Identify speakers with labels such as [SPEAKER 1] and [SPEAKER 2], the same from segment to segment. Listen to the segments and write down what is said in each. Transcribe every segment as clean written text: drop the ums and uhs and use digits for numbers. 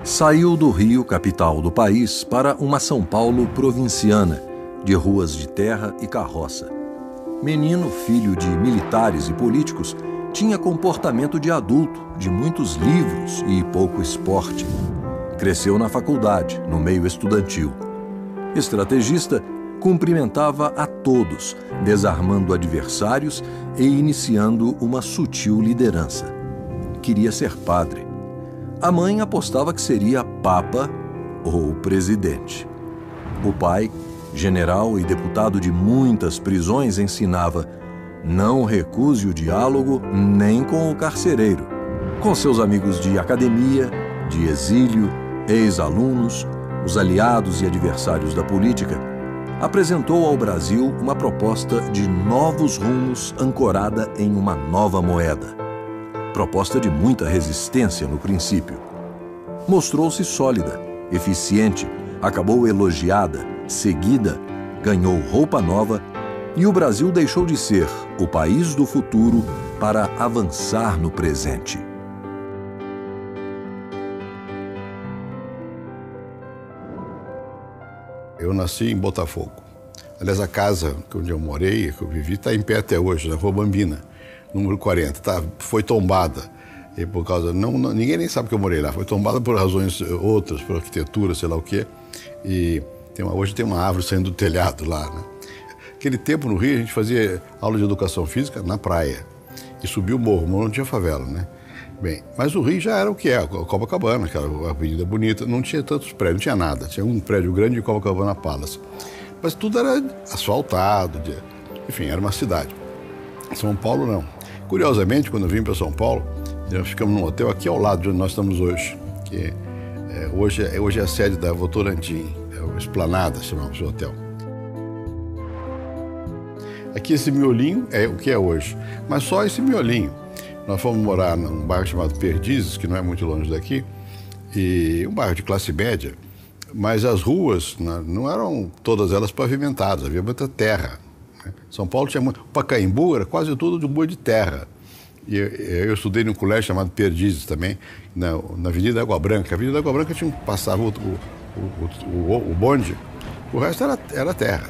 [SPEAKER 1] Saiu do Rio, capital do país, para uma São Paulo provinciana, de ruas de terra e carroça. Menino, filho de militares e políticos, tinha comportamento de adulto, de muitos livros e pouco esporte. Cresceu na faculdade, no meio estudantil. Estrategista, cumprimentava a todos, desarmando adversários e iniciando uma sutil liderança. Queria ser padre. A mãe apostava que seria papa ou presidente. O pai, general e deputado de muitas prisões, ensinava: não recuse o diálogo nem com o carcereiro. Com seus amigos de academia, de exílio, ex-alunos, os aliados e adversários da política, apresentou ao Brasil uma proposta de novos rumos ancorada em uma nova moeda. Proposta de muita resistência no princípio. Mostrou-se sólida, eficiente, acabou elogiada, seguida, ganhou roupa nova e o Brasil deixou de ser o país do futuro para avançar no presente.
[SPEAKER 2] Eu nasci em Botafogo. Aliás, a casa onde eu morei, que eu vivi, está em pé até hoje, na Rua Bambina, número 40. Foi tombada. E por causa... ninguém nem sabe que eu morei lá. Foi tombada por razões outras, por arquitetura, sei lá o quê. E hoje tem uma árvore saindo do telhado lá, né? Aquele tempo no Rio a gente fazia aula de educação física na praia. E subia o morro não tinha favela, né? Bem, mas o Rio já era o que é, a Copacabana, aquela avenida bonita, não tinha tantos prédios, não tinha nada. Tinha um prédio grande de Copacabana Palace. Mas tudo era asfaltado, enfim, era uma cidade. São Paulo não. Curiosamente, quando eu vim para São Paulo, nós ficamos num hotel aqui ao lado de onde nós estamos hoje, que hoje é a sede da Votorantim, é o Esplanada, chamamos o hotel. Aqui esse miolinho é o que é hoje, mas só esse miolinho. Nós fomos morar num bairro chamado Perdizes, que não é muito longe daqui, e um bairro de classe média, mas as ruas não eram todas elas pavimentadas, havia muita terra. São Paulo tinha muito... Pacaembu era quase tudo de rua de terra. E eu estudei num colégio chamado Perdizes também, na Avenida Água Branca. A Avenida Água Branca passava o bonde, o resto era terra.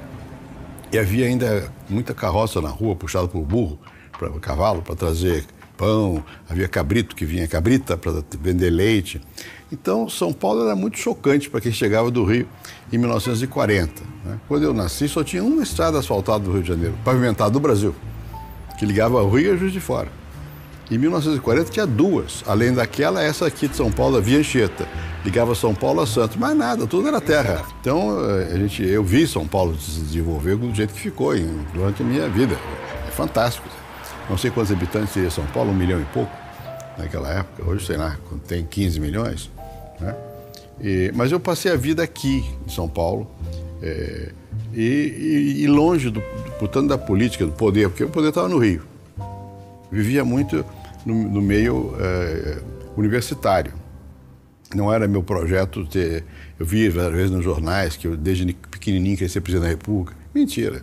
[SPEAKER 2] E havia ainda muita carroça na rua, puxada por burro, para cavalo, para trazer pão. Havia cabrito que vinha, cabrita, para vender leite. Então, São Paulo era muito chocante para quem chegava do Rio em 1940. Né? Quando eu nasci, só tinha uma estrada asfaltada do Rio de Janeiro, pavimentada do Brasil, que ligava o Rio e a Juiz de Fora. Em 1940 tinha duas, além daquela, essa aqui de São Paulo, a Via Anchieta, ligava São Paulo a Santos, mas nada, tudo era terra. Então, eu vi São Paulo se desenvolver do jeito que ficou durante a minha vida. É fantástico. Não sei quantos habitantes teria São Paulo, 1 milhão e pouco naquela época. Hoje, sei lá, tem 15 milhões. Né? Mas eu passei a vida aqui em São Paulo e longe, portanto, da política, do poder, porque o poder estava no Rio. Vivia muito no meio universitário. Não era meu projeto ter... Eu via várias vezes nos jornais que eu, desde pequenininho, queria ser presidente da República. Mentira.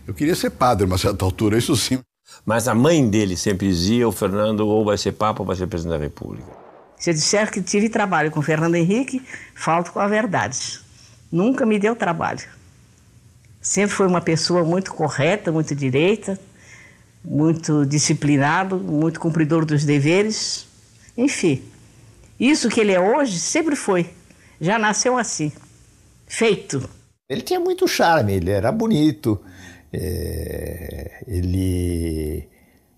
[SPEAKER 2] Eu queria ser padre a uma certa altura, isso sim.
[SPEAKER 3] Mas a mãe dele sempre dizia: o Fernando ou vai ser papa ou vai ser presidente da República.
[SPEAKER 4] Se eu disser que tive trabalho com Fernando Henrique, falto com a verdade. Nunca me deu trabalho. Sempre foi uma pessoa muito correta, muito direita, muito disciplinado, muito cumpridor dos deveres. Enfim, isso que ele é hoje sempre foi. Já nasceu assim, feito.
[SPEAKER 5] Ele tinha muito charme, ele era bonito, ele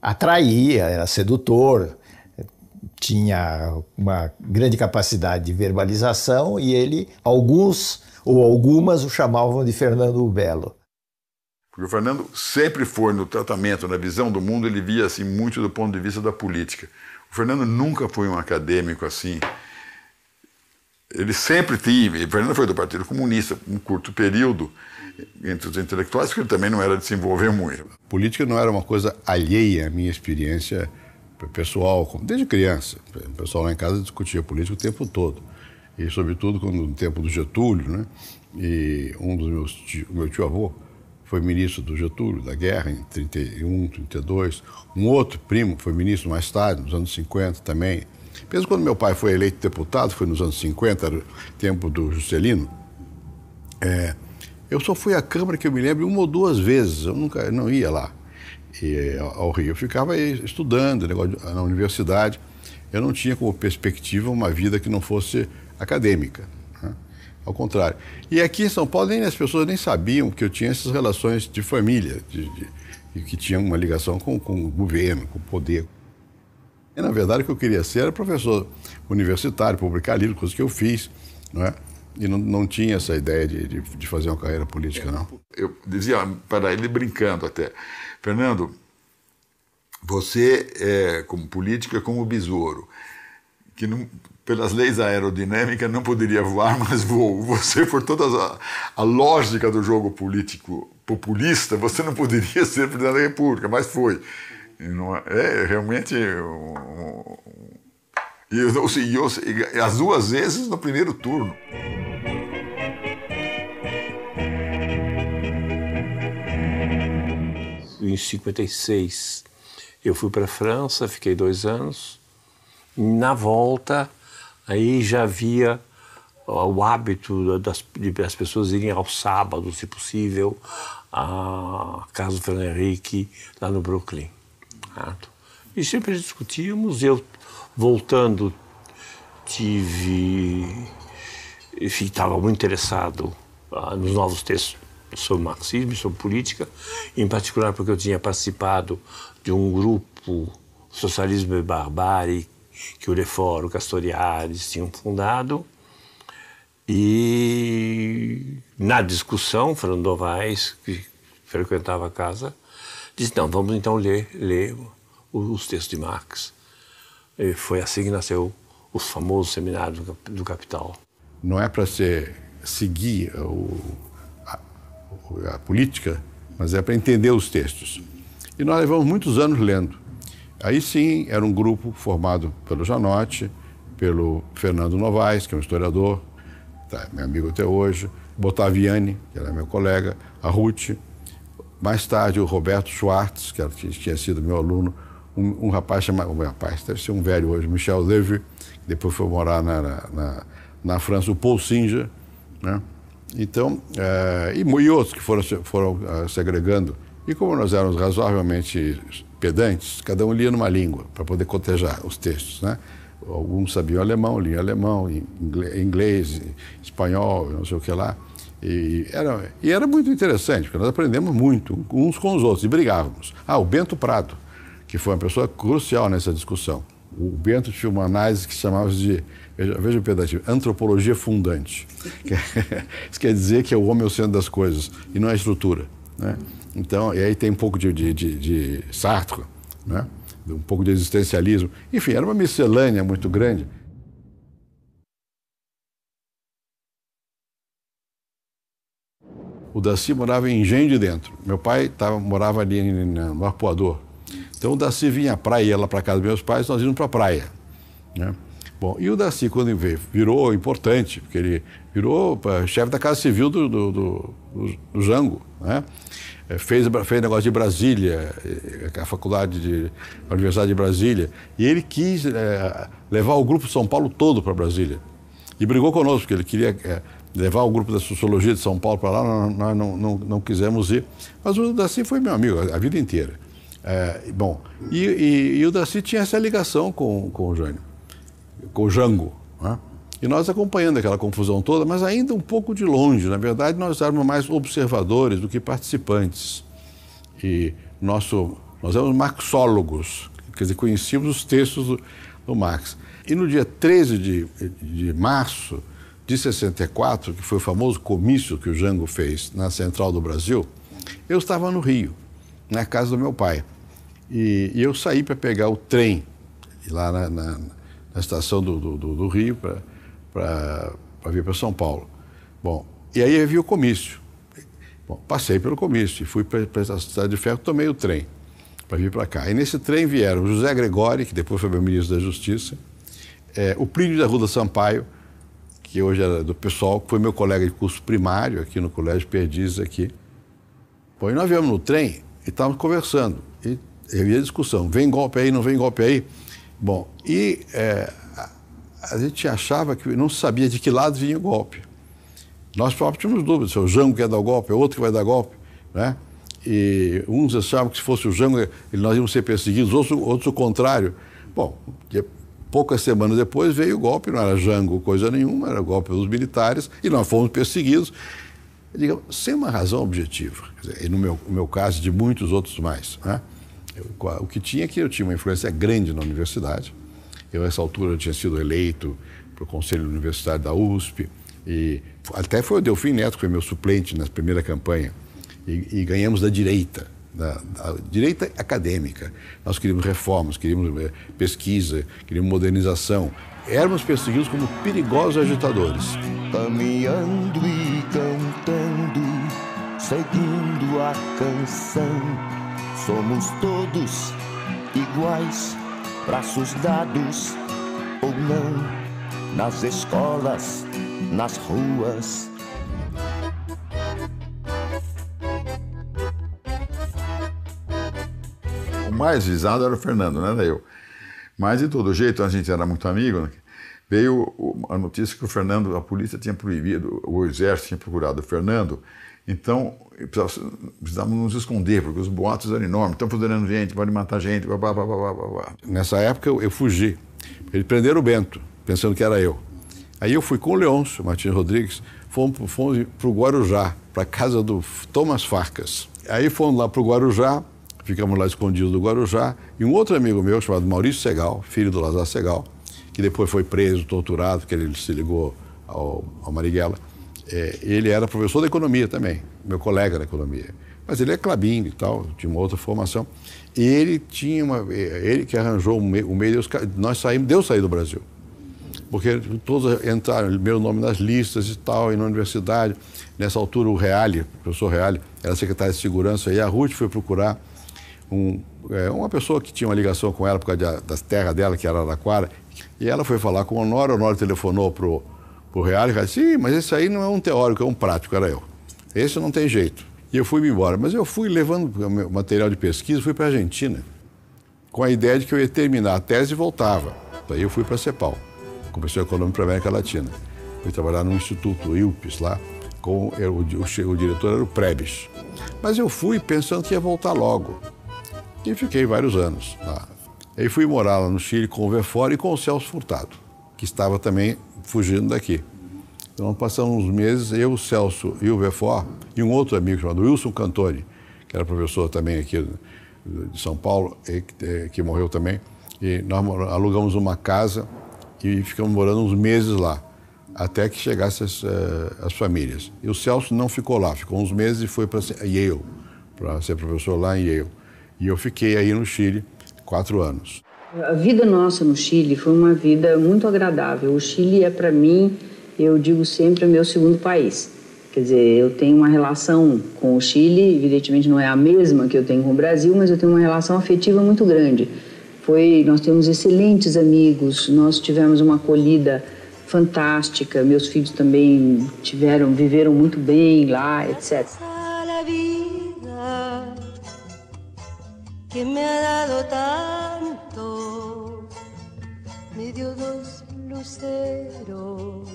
[SPEAKER 5] atraía, era sedutor, tinha uma grande capacidade de verbalização e alguns ou algumas o chamavam de Fernando o Belo.
[SPEAKER 6] Porque o Fernando sempre foi, no tratamento, na visão do mundo, ele via assim, muito do ponto de vista da política. O Fernando nunca foi um acadêmico assim. Ele sempre teve... O Fernando foi do Partido Comunista, um curto período, entre os intelectuais, que ele também não era de se envolver muito.
[SPEAKER 2] Política não era uma coisa alheia à minha experiência pessoal, desde criança. O pessoal lá em casa discutia política o tempo todo. E, sobretudo, no tempo do Getúlio, né? E meu tio-avô foi ministro do Getúlio, da guerra, em 31, 32. Um outro primo foi ministro mais tarde, nos anos 50 também. Mesmo quando meu pai foi eleito deputado, foi nos anos 50, era o tempo do Juscelino, eu só fui à Câmara, que eu me lembro, 1 ou 2 vezes, eu não ia lá ao Rio. Eu ficava aí estudando, na universidade, eu não tinha como perspectiva uma vida que não fosse acadêmica, né? Ao contrário. E aqui em São Paulo, as pessoas nem sabiam que eu tinha essas relações de família, que tinha uma ligação com o governo, com o poder. E, na verdade, o que eu queria ser era professor universitário, publicar livros, coisas que eu fiz, não é? E não tinha essa ideia de fazer uma carreira política, não.
[SPEAKER 6] Eu dizia para ele, brincando até, Fernando, você, como político, é como o besouro, que não, pelas leis aerodinâmicas não poderia voar, mas voou. Você, por toda a lógica do jogo político populista, você não poderia ser presidente da República, mas foi. Realmente... E as 2 vezes no primeiro turno.
[SPEAKER 3] Em 56, eu fui para a França, fiquei 2 anos. Na volta, aí já havia o hábito das pessoas irem aos sábados, se possível, à casa do Fernando Henrique, lá no Brooklyn. Certo? E sempre discutíamos, eu voltando estava muito interessado nos novos textos sobre marxismo e sobre política, em particular porque eu tinha participado de um grupo, Socialismo e Barbárie, que o Lefort, o Castoriadis tinham fundado, e na discussão, Fernando Novaes, que frequentava a casa, disse, não, vamos então ler os textos de Marx. E foi assim que nasceu os famosos seminários do Capital.
[SPEAKER 2] Não é para seguir a política, mas é para entender os textos. E nós levamos muitos anos lendo. Aí sim, era um grupo formado pelo Janotti, pelo Fernando Novaes, que é um historiador, meu amigo até hoje, Bottaviani, que era meu colega, a Ruth, mais tarde o Roberto Schwartz, que tinha sido meu aluno, um rapaz chamado, deve ser um velho hoje, Michel Levy, que depois foi morar na França, o Paul Singer, né? Então, e outros que foram se agregando. E como nós éramos razoavelmente pedantes, cada um lia numa língua, para poder cotejar os textos, né? Alguns sabiam alemão, liam alemão, inglês, espanhol, não sei o que lá. E era muito interessante, porque nós aprendemos muito uns com os outros e brigávamos. O Bento Prado, que foi uma pessoa crucial nessa discussão. O Bento tinha uma análise que chamava de, veja o pedativo, antropologia fundante. Isso quer dizer que é o homem o centro das coisas e não a estrutura, né? Então, e aí tem um pouco de Sartre, né? Um pouco de existencialismo. Enfim, era uma miscelânea muito grande. O Daci morava em Engenho de Dentro. Meu pai morava ali no Arpoador. Então o Daci vinha à praia, ia lá para casa dos meus pais, nós íamos para a praia, né? Bom, e o Daci, quando virou importante, porque ele virou chefe da Casa Civil do Jango, né? Fez negócio de Brasília, a Universidade de Brasília, e ele quis levar o Grupo São Paulo todo para Brasília. E brigou conosco, porque ele queria levar o Grupo da Sociologia de São Paulo para lá, nós não quisemos ir. Mas o Daci foi meu amigo a vida inteira. Bom, e o Daci tinha essa ligação com o Jânio, com o Jango, né? E nós acompanhando aquela confusão toda, mas ainda um pouco de longe. Na verdade, nós éramos mais observadores do que participantes. E nós éramos marxólogos, quer dizer, conhecíamos os textos do Marx. E no dia 13 de março de 64, que foi o famoso comício que o Jango fez na Central do Brasil, eu estava no Rio, na casa do meu pai. E eu saí para pegar o trem lá na estação do Rio para vir para São Paulo. Bom, e aí eu vi o comício. Bom, passei pelo comício e fui para a Cidade de Ferro, tomei o trem para vir para cá. E nesse trem vieram o José Gregori, que depois foi meu ministro da Justiça, o Plínio da Ruda Sampaio, que hoje era do PSOL, que foi meu colega de curso primário aqui no Colégio Perdizes aqui. Bom, e nós viemos no trem e estávamos conversando. E havia discussão, vem golpe aí, não vem golpe aí. Bom, e a gente achava que não sabia de que lado vinha o golpe. Nós próprios tínhamos dúvidas, se é o Jango que vai dar o golpe, é outro que vai dar golpe, né? E uns achavam que se fosse o Jango, nós íamos ser perseguidos, outros o contrário. Bom, poucas semanas depois veio o golpe, não era Jango coisa nenhuma, era o golpe dos militares, e nós fomos perseguidos, digamos, sem uma razão objetiva. Quer dizer, e no meu caso, de muitos outros mais, né? O que tinha é que eu tinha uma influência grande na universidade. Eu, nessa altura, eu tinha sido eleito para o Conselho Universitário da USP, e até foi o Delfim Neto, que foi meu suplente na primeira campanha, e ganhamos da direita, da direita acadêmica. Nós queríamos reformas, queríamos pesquisa, queríamos modernização. Éramos perseguidos como perigosos agitadores.
[SPEAKER 7] Caminhando e cantando, seguindo a canção, somos todos iguais, braços dados ou não, nas escolas, nas ruas.
[SPEAKER 6] O mais visado era o Fernando, não era eu. Mas, de todo jeito, a gente era muito amigo, né? Veio a notícia que o Fernando, a polícia tinha proibido, o exército tinha procurado o Fernando, então precisávamos nos esconder, porque os boatos eram enormes, estão fuzilando gente, podem matar gente, blá, blá, blá, blá, blá, blá.
[SPEAKER 2] Nessa época eu fugi. Eles prenderam o Bento, pensando que era eu. Aí eu fui com o Leôncio Martins Rodrigues, fomos para o Guarujá, para a casa do Thomas Farkas. Aí fomos lá para o Guarujá, ficamos lá escondidos do Guarujá, e um outro amigo meu, chamado Maurício Segal, filho do Lazar Segal, que depois foi preso, torturado, porque ele se ligou ao Marighella, ele era professor de economia também, meu colega da economia. Mas ele é Klabin e tal, tinha uma outra formação. E ele tinha ele que arranjou o meio de nós saímos, deu sair do Brasil. Porque todos entraram, meu nome nas listas e tal, e na universidade. Nessa altura o Reale, o professor Reale, era secretário de segurança, e a Ruth foi procurar uma pessoa que tinha uma ligação com ela por causa das terras dela, que era Araraquara, e ela foi falar com o Honório telefonou pro Reale e disse, sim, mas esse aí não é um teórico, é um prático, era eu. Esse não tem jeito. E eu fui embora, mas eu fui levando meu material de pesquisa, fui para a Argentina, com a ideia de que eu ia terminar a tese e voltava. Daí eu fui para a CEPAL, Comissão Econômica para a América Latina. Fui trabalhar no Instituto ILPES lá, o diretor era o Prebes. Mas eu fui pensando que ia voltar logo. E fiquei vários anos lá. Aí fui morar lá no Chile com o Verfort e com o Celso Furtado, que estava também fugindo daqui. Então passamos uns meses, eu, o Celso e o Verfort, e um outro amigo chamado Wilson Cantoni, que era professor também aqui de São Paulo, que morreu também, e nós alugamos uma casa e ficamos morando uns meses lá, até que chegassem as famílias. E o Celso não ficou lá, ficou uns meses e foi para Yale, para ser professor lá em Yale. E eu fiquei aí no Chile 4 anos.
[SPEAKER 8] A vida nossa no Chile foi uma vida muito agradável. O Chile é, para mim, eu digo sempre, meu segundo país. Quer dizer, eu tenho uma relação com o Chile, evidentemente não é a mesma que eu tenho com o Brasil, mas eu tenho uma relação afetiva muito grande. Nós temos excelentes amigos, nós tivemos uma acolhida fantástica, meus filhos também viveram muito bem lá, etc.
[SPEAKER 9] Que me ha dado tanto, me dio 2 luceros,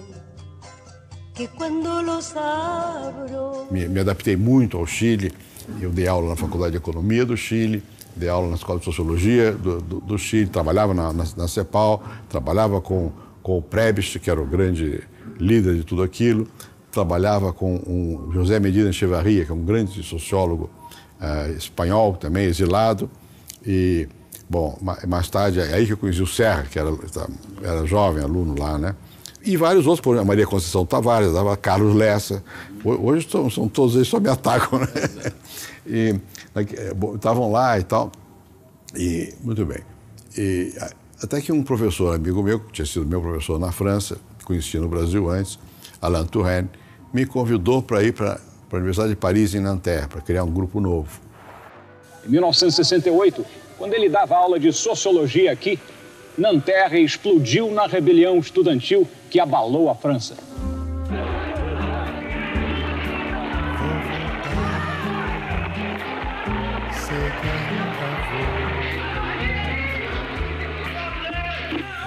[SPEAKER 9] que quando los abro...
[SPEAKER 2] Me adaptei muito ao Chile, eu dei aula na Faculdade de Economia do Chile, dei aula na Escola de Sociologia do Chile, trabalhava na CEPAL, trabalhava com o Prebes, que era o grande líder de tudo aquilo, trabalhava com o José Medina Echevarria, que é um grande sociólogo, espanhol também, exilado, e, bom, mais tarde, é aí que eu conheci o Serra, que era jovem, aluno lá, né? E vários outros, por exemplo, Maria Conceição Tavares, Carlos Lessa, hoje são todos eles só me atacam, né? E estavam lá e tal, e muito bem. E até que um professor, amigo meu, que tinha sido meu professor na França, que conhecia no Brasil antes, Alain Touraine, me convidou para ir para a Universidade de Paris, em Nanterre, para criar um grupo novo.
[SPEAKER 10] Em 1968, quando ele dava aula de sociologia aqui, Nanterre explodiu na rebelião estudantil que abalou a França.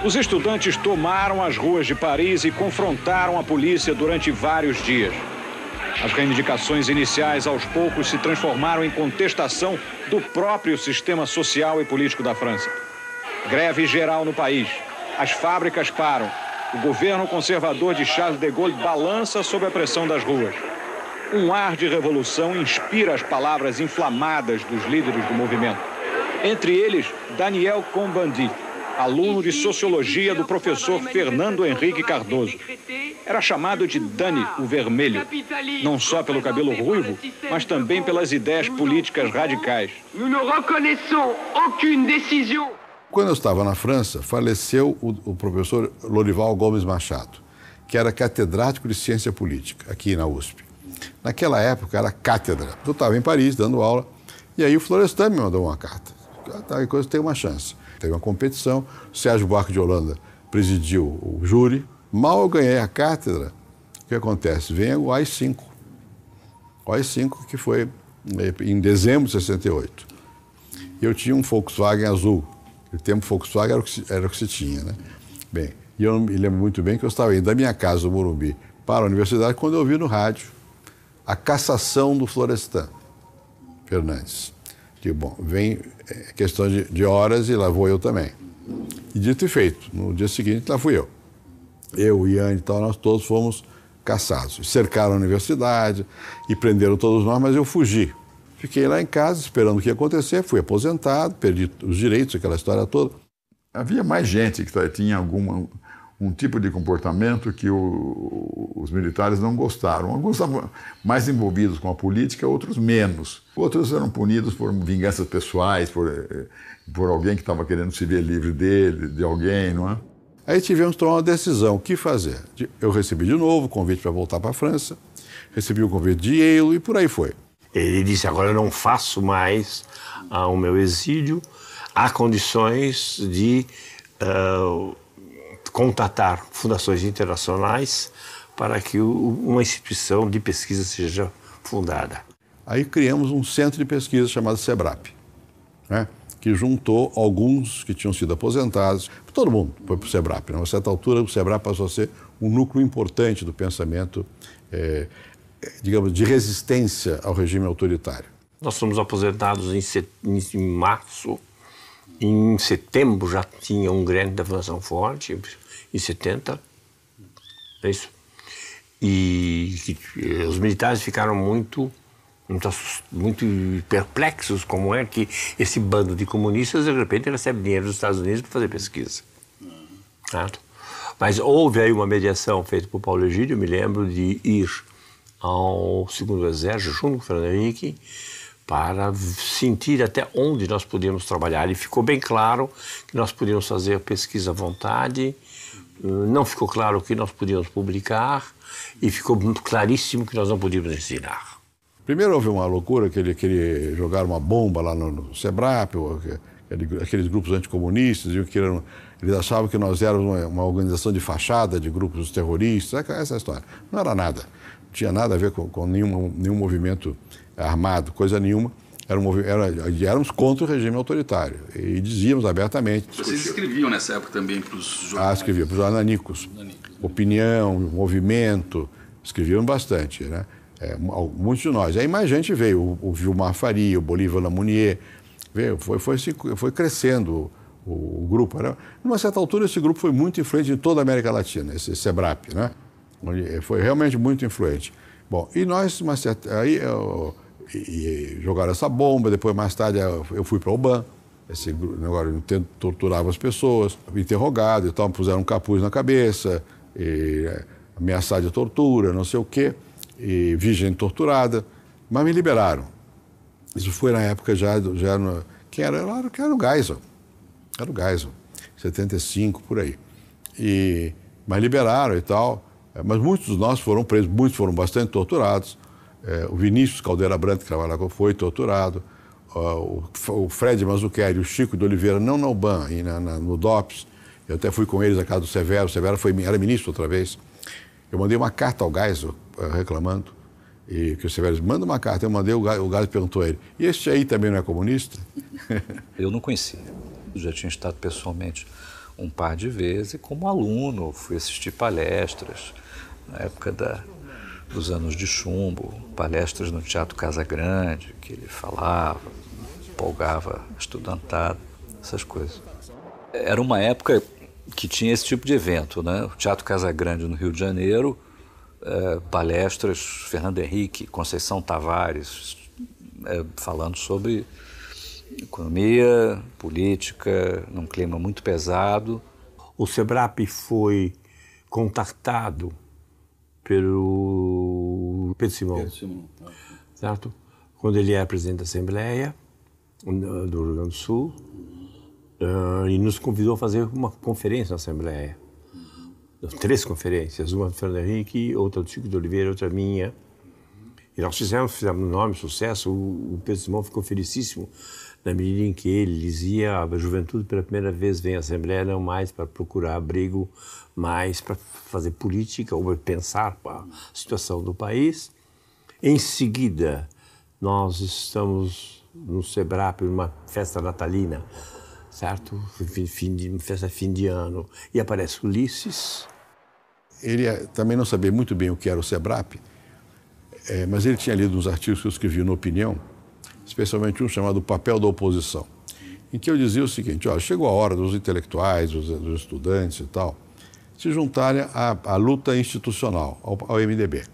[SPEAKER 10] Os estudantes tomaram as ruas de Paris e confrontaram a polícia durante vários dias. As reivindicações iniciais, aos poucos, se transformaram em contestação do próprio sistema social e político da França. Greve geral no país. As fábricas param. O governo conservador de Charles de Gaulle balança sob a pressão das ruas. Um ar de revolução inspira as palavras inflamadas dos líderes do movimento. Entre eles, Daniel Cohn-Bendit, aluno de sociologia do professor Fernando Henrique Cardoso. Era chamado de Dani, o Vermelho, não só pelo cabelo ruivo, mas também pelas ideias políticas radicais.
[SPEAKER 2] Quando eu estava na França, faleceu o professor Lorival Gomes Machado, que era catedrático de ciência política, aqui na USP. Naquela época era cátedra. Eu estava em Paris dando aula, e aí o Florestan me mandou uma carta. Tal coisa tem uma chance. Teve uma competição, o Sérgio Buarque de Holanda presidiu o júri. Mal eu ganhei a cátedra, o que acontece? Vem o AI-5. O AI-5 que foi em dezembro de 68. E eu tinha um Volkswagen azul. O tempo Volkswagen era o que se tinha, né? Bem, e eu me lembro muito bem que eu estava indo da minha casa, do Morumbi, para a universidade, quando eu ouvi no rádio a cassação do Florestan Fernandes. Digo, bom, vem questão de horas e lá vou eu também. E dito e feito, no dia seguinte lá fui eu. Eu, o Ian e tal, nós todos fomos cassados. Cercaram a universidade e prenderam todos nós, mas eu fugi. Fiquei lá em casa esperando o que ia acontecer, fui aposentado, perdi os direitos, aquela história toda.
[SPEAKER 6] Havia mais gente que tinha um tipo de comportamento que os militares não gostaram. Alguns estavam mais envolvidos com a política, outros menos. Outros eram punidos por vinganças pessoais, por alguém que estava querendo se ver livre de alguém, não é? Aí tivemos que tomar uma decisão, o que fazer? Eu recebi de novo o convite para voltar para a França, recebi o convite de Yale e por aí foi.
[SPEAKER 3] Ele disse, agora eu não faço mais o meu exílio, há condições de contatar fundações internacionais para que uma instituição de pesquisa seja fundada.
[SPEAKER 2] Aí criamos um centro de pesquisa chamado SEBRAP, né? Que juntou alguns que tinham sido aposentados. Todo mundo foi para o SEBRAP. Né? A certa altura, o SEBRAP passou a ser um núcleo importante do pensamento, digamos, de resistência ao regime autoritário.
[SPEAKER 3] Nós fomos aposentados em março. Em setembro já tinha um grande da Fundação Ford, em 70, é isso. E os militares ficaram muito perplexos como é que esse bando de comunistas de repente recebe dinheiro dos Estados Unidos para fazer pesquisa. Certo? Mas houve aí uma mediação feita por Paulo Egídio, eu me lembro de ir ao 2º Exército junto com o Fernando Henrique para sentir até onde nós podíamos trabalhar. E ficou bem claro que nós podíamos fazer pesquisa à vontade, não ficou claro o que nós podíamos publicar e ficou muito claríssimo que nós não podíamos ensinar.
[SPEAKER 2] Primeiro houve uma loucura que ele queria jogar uma bomba lá no SEBRAP, aqueles grupos anticomunistas, eles achavam que nós éramos uma organização de fachada de grupos terroristas, essa história. Não era nada, não tinha nada a ver com nenhum movimento armado, coisa nenhuma. Éramos contra o regime autoritário e dizíamos abertamente.
[SPEAKER 11] Vocês escreviam nessa época também para os jornais?
[SPEAKER 2] Escrevia para os jornalicos. Opinião, movimento, escrevíamos bastante, né? Muitos de nós. Aí mais gente veio, o Vilmar Faria, o Bolívar Lamounier, veio, foi crescendo o grupo. Né? Numa certa altura, esse grupo foi muito influente em toda a América Latina, esse SEBRAP, né? Foi realmente muito influente. Bom, e nós, jogaram essa bomba, depois mais tarde eu fui para o UBAN, esse negócio torturava as pessoas, interrogado e tal, puseram um capuz na cabeça, ameaçado de tortura, não sei o quê. E vigente torturada, mas me liberaram. Isso foi na época quem era o Geisel. Era o Geisel, 75, por aí. Mas liberaram e tal. Mas muitos de nós foram presos, muitos foram bastante torturados. O Vinícius Caldeira Branco, que trabalhava comigo, foi torturado. O Fred Mazzucchelli, o Chico de Oliveira, não na UBAN, no DOPS. Eu até fui com eles à casa do Severo. O Severo era ministro outra vez. Eu mandei uma carta ao Geisel reclamando, e que o Severo disse, manda uma carta. Eu mandei, o Geisel perguntou a ele, e este aí também não é comunista?
[SPEAKER 12] Eu não conhecia, eu já tinha estado pessoalmente um par de vezes e como aluno fui assistir palestras na época dos anos de chumbo, palestras no Teatro Casa Grande, que ele falava, empolgava a estudantada, essas coisas. Era uma época que tinha esse tipo de evento, né? O Teatro Casa Grande no Rio de Janeiro, palestras, Fernando Henrique, Conceição Tavares, falando sobre economia, política, num clima muito pesado.
[SPEAKER 3] O SEBRAP foi contactado pelo Pedro Simão, certo? Quando ele era presidente da Assembleia do Rio Grande do Sul, e nos convidou a fazer uma conferência na Assembleia. 3 conferências, uma do Fernando Henrique, outra do Chico de Oliveira, outra minha. E nós fizemos um enorme sucesso. O Pedro Simão ficou felicíssimo na medida em que ele dizia: a juventude pela primeira vez vem à Assembleia não mais para procurar abrigo, mas para fazer política ou pensar a situação do país. Em seguida, nós estamos no SEBRAP, numa festa natalina, certo? Festa fim de ano, e aparece Ulisses.
[SPEAKER 2] Ele também não sabia muito bem o que era o SEBRAP, mas ele tinha lido uns artigos que eu escrevi no Opinião, especialmente um chamado O Papel da Oposição, em que eu dizia o seguinte: olha, chegou a hora dos intelectuais, dos estudantes e tal, se juntarem à luta institucional, ao MDB,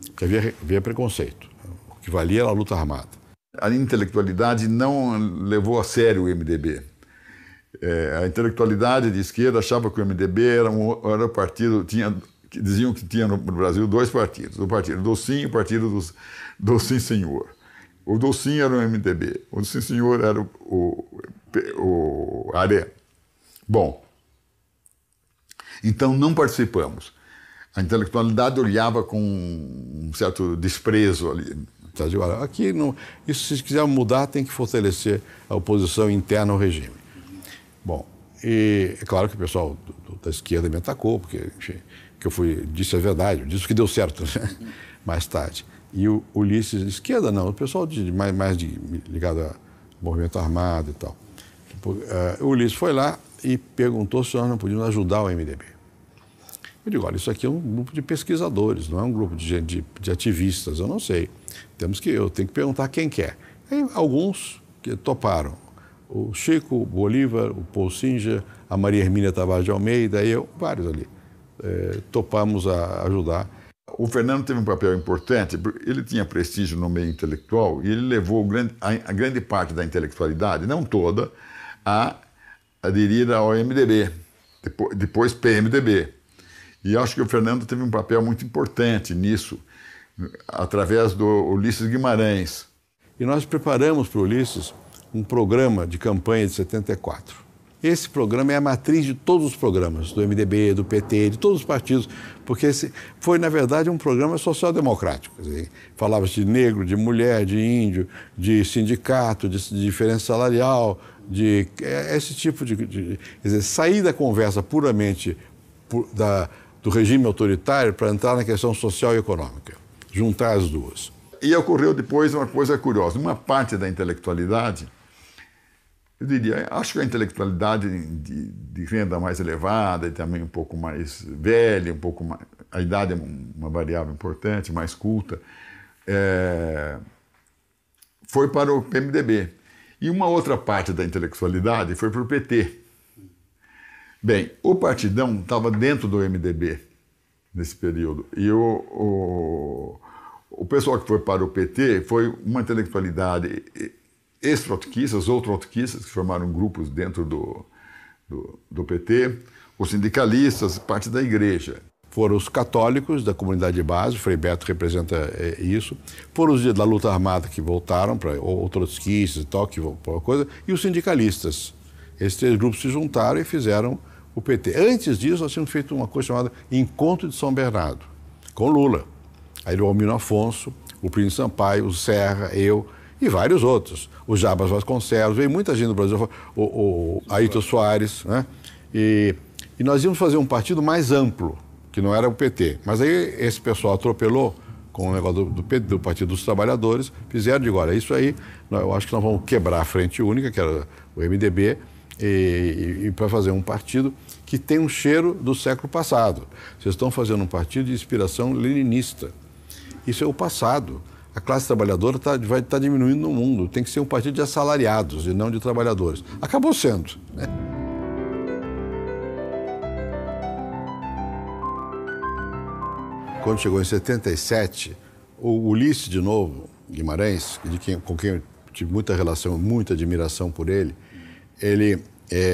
[SPEAKER 2] porque havia preconceito, o que valia era a luta armada.
[SPEAKER 6] A intelectualidade não levou a sério o MDB. A intelectualidade de esquerda achava que o MDB era o partido, diziam que tinha no Brasil 2 partidos, o Partido do Sim e o Partido do Sim Senhor. O do Sim era o MDB, o do Sim Senhor era o ARE. Bom, então não participamos. A intelectualidade olhava com um certo desprezo ali. Aqui, não, isso, se quiser mudar, tem que fortalecer a oposição interna ao regime. Bom, e é claro que o pessoal da esquerda me atacou, porque eu disse a verdade, eu disse que deu certo, né? Mais tarde. E o Ulisses, esquerda não, o pessoal mais ligado ao movimento armado e tal. O Ulisses foi lá e perguntou se nós não podíamos ajudar o MDB. Eu digo: olha, isso aqui é um grupo de pesquisadores, não é um grupo de ativistas, eu não sei. Eu tenho que perguntar quem quer. Aí, alguns que toparam: o Chico, o Bolívar, o Paul Singer, a Maria Hermínia Tavares de Almeida, vários ali. Topamos a ajudar. O Fernando teve um papel importante, porque ele tinha prestígio no meio intelectual e ele levou a grande parte da intelectualidade, não toda, a aderir ao MDB, depois PMDB. E acho que o Fernando teve um papel muito importante nisso, através do Ulisses Guimarães.
[SPEAKER 2] E nós preparamos para o Ulisses um programa de campanha de 74. Esse programa é a matriz de todos os programas, do MDB, do PT, de todos os partidos, porque esse foi, na verdade, um programa social-democrático. Falava-se de negro, de mulher, de índio, de sindicato, de diferença salarial, de esse tipo de quer dizer, sair da conversa puramente do regime autoritário para entrar na questão social e econômica, juntar as duas.
[SPEAKER 6] E ocorreu depois uma coisa curiosa. Uma parte da intelectualidade, eu diria, acho que a intelectualidade de renda mais elevada e também um pouco mais velha, a idade é uma variável importante, mais culta, foi para o PMDB. E uma outra parte da intelectualidade foi para o PT. Bem, o Partidão estava dentro do MDB nesse período. E o pessoal que foi para o PT foi uma intelectualidade ex-trotskistas ou trotskistas, que formaram grupos dentro do PT, os sindicalistas, parte da igreja.
[SPEAKER 2] Foram os católicos da comunidade de base, o Frei Beto representa isso, foram os da luta armada que voltaram, ou trotskistas e tal, que voltaram coisa, e os sindicalistas. Esses 3 grupos se juntaram e fizeram o PT. Antes disso, nós tínhamos feito uma coisa chamada Encontro de São Bernardo, com Lula. Aí o Almino Afonso, o Príncipe Sampaio, o Serra, eu e vários outros. O Jabas Vasconcelos, veio muita gente do Brasil, o Ayrton Soares, né? E nós íamos fazer um partido mais amplo, que não era o PT. Mas aí esse pessoal atropelou com o negócio do Partido dos Trabalhadores, fizeram, digo, olha, isso aí, eu acho que nós vamos quebrar a frente única, que era o MDB, e para fazer um partido que tem um cheiro do século passado. Vocês estão fazendo um partido de inspiração leninista. Isso é o passado. A classe trabalhadora vai estar diminuindo no mundo. Tem que ser um partido de assalariados e não de trabalhadores. Acabou sendo, né? Quando chegou em 77, o Ulisses, de novo, Guimarães, com quem eu tive muita relação, muita admiração por ele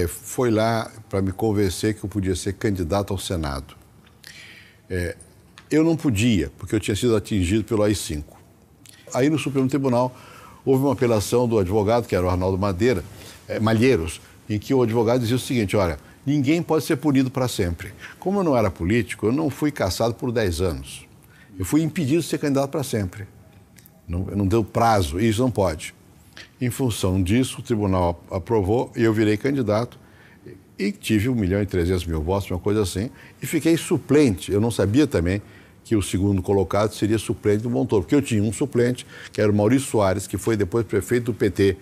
[SPEAKER 2] foi lá para me convencer que eu podia ser candidato ao Senado. Eu não podia, porque eu tinha sido atingido pelo AI-5. Aí no Supremo Tribunal houve uma apelação do advogado, que era o Arnaldo Malheiros, em que o advogado dizia o seguinte: olha, ninguém pode ser punido para sempre. Como eu não era político, eu não fui cassado por 10 anos. Eu fui impedido de ser candidato para sempre. Não deu prazo, e isso não pode. Em função disso, o tribunal aprovou e eu virei candidato e tive 1.300.000 votos, uma coisa assim, e fiquei suplente. Eu não sabia também que o segundo colocado seria suplente do Montoro, porque eu tinha um suplente, que era o Maurício Soares, que foi depois prefeito do PT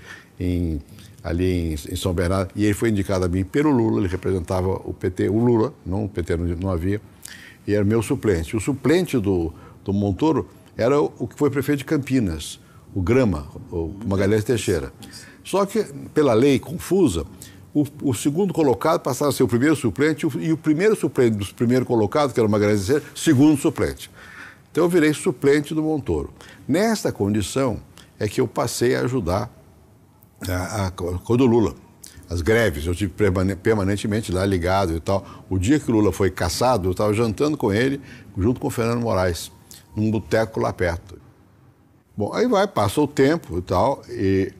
[SPEAKER 2] ali em São Bernardo, e ele foi indicado a mim pelo Lula, ele representava o PT, o Lula, não o PT não havia, e era meu suplente. O suplente do Montoro era o que foi prefeito de Campinas, o Grama, o Magalhães Teixeira. Só que, pela lei confusa, o segundo colocado passava a ser o primeiro suplente e o primeiro suplente do primeiro colocado, que era o Magalhães Teixeira, segundo suplente. Então eu virei suplente do Montoro. Nesta condição é que eu passei a ajudar com o Lula. As greves, eu estive permanentemente lá ligado e tal. O dia que o Lula foi cassado, eu estava jantando com ele, junto com o Fernando Moraes, num boteco lá perto. Bom, aí passa o tempo e tal, e